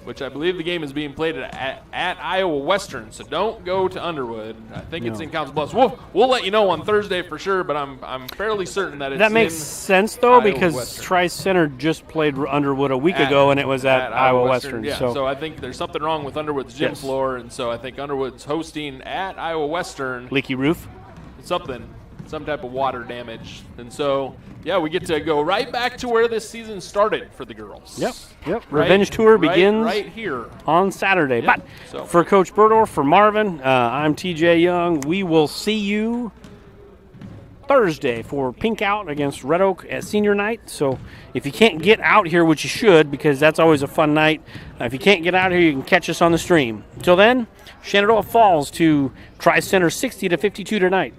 Which I believe the game is being played at Iowa Western, so don't go to Underwood. I think it's in Council Bluffs. We'll let you know on Thursday for sure, but I'm fairly certain that it's that makes sense though, Iowa because Western. Tri-Center just played Underwood a week ago, and it was at Iowa Western. Yeah, so I think there's something wrong with Underwood's gym floor, and so I think Underwood's hosting at Iowa Western. Leaky roof? Some type of water damage. And so, we get to go right back to where this season started for the girls. Yep. Revenge tour begins right here on Saturday. Yep. But for Coach Burdorf, for Marvin, I'm TJ Young. We will see you Thursday for Pink Out against Red Oak at senior night. So if you can't get out here, which you should, because that's always a fun night, if you can't get out here, you can catch us on the stream. Until then, Shenandoah falls to Tri-Center 60-52 tonight.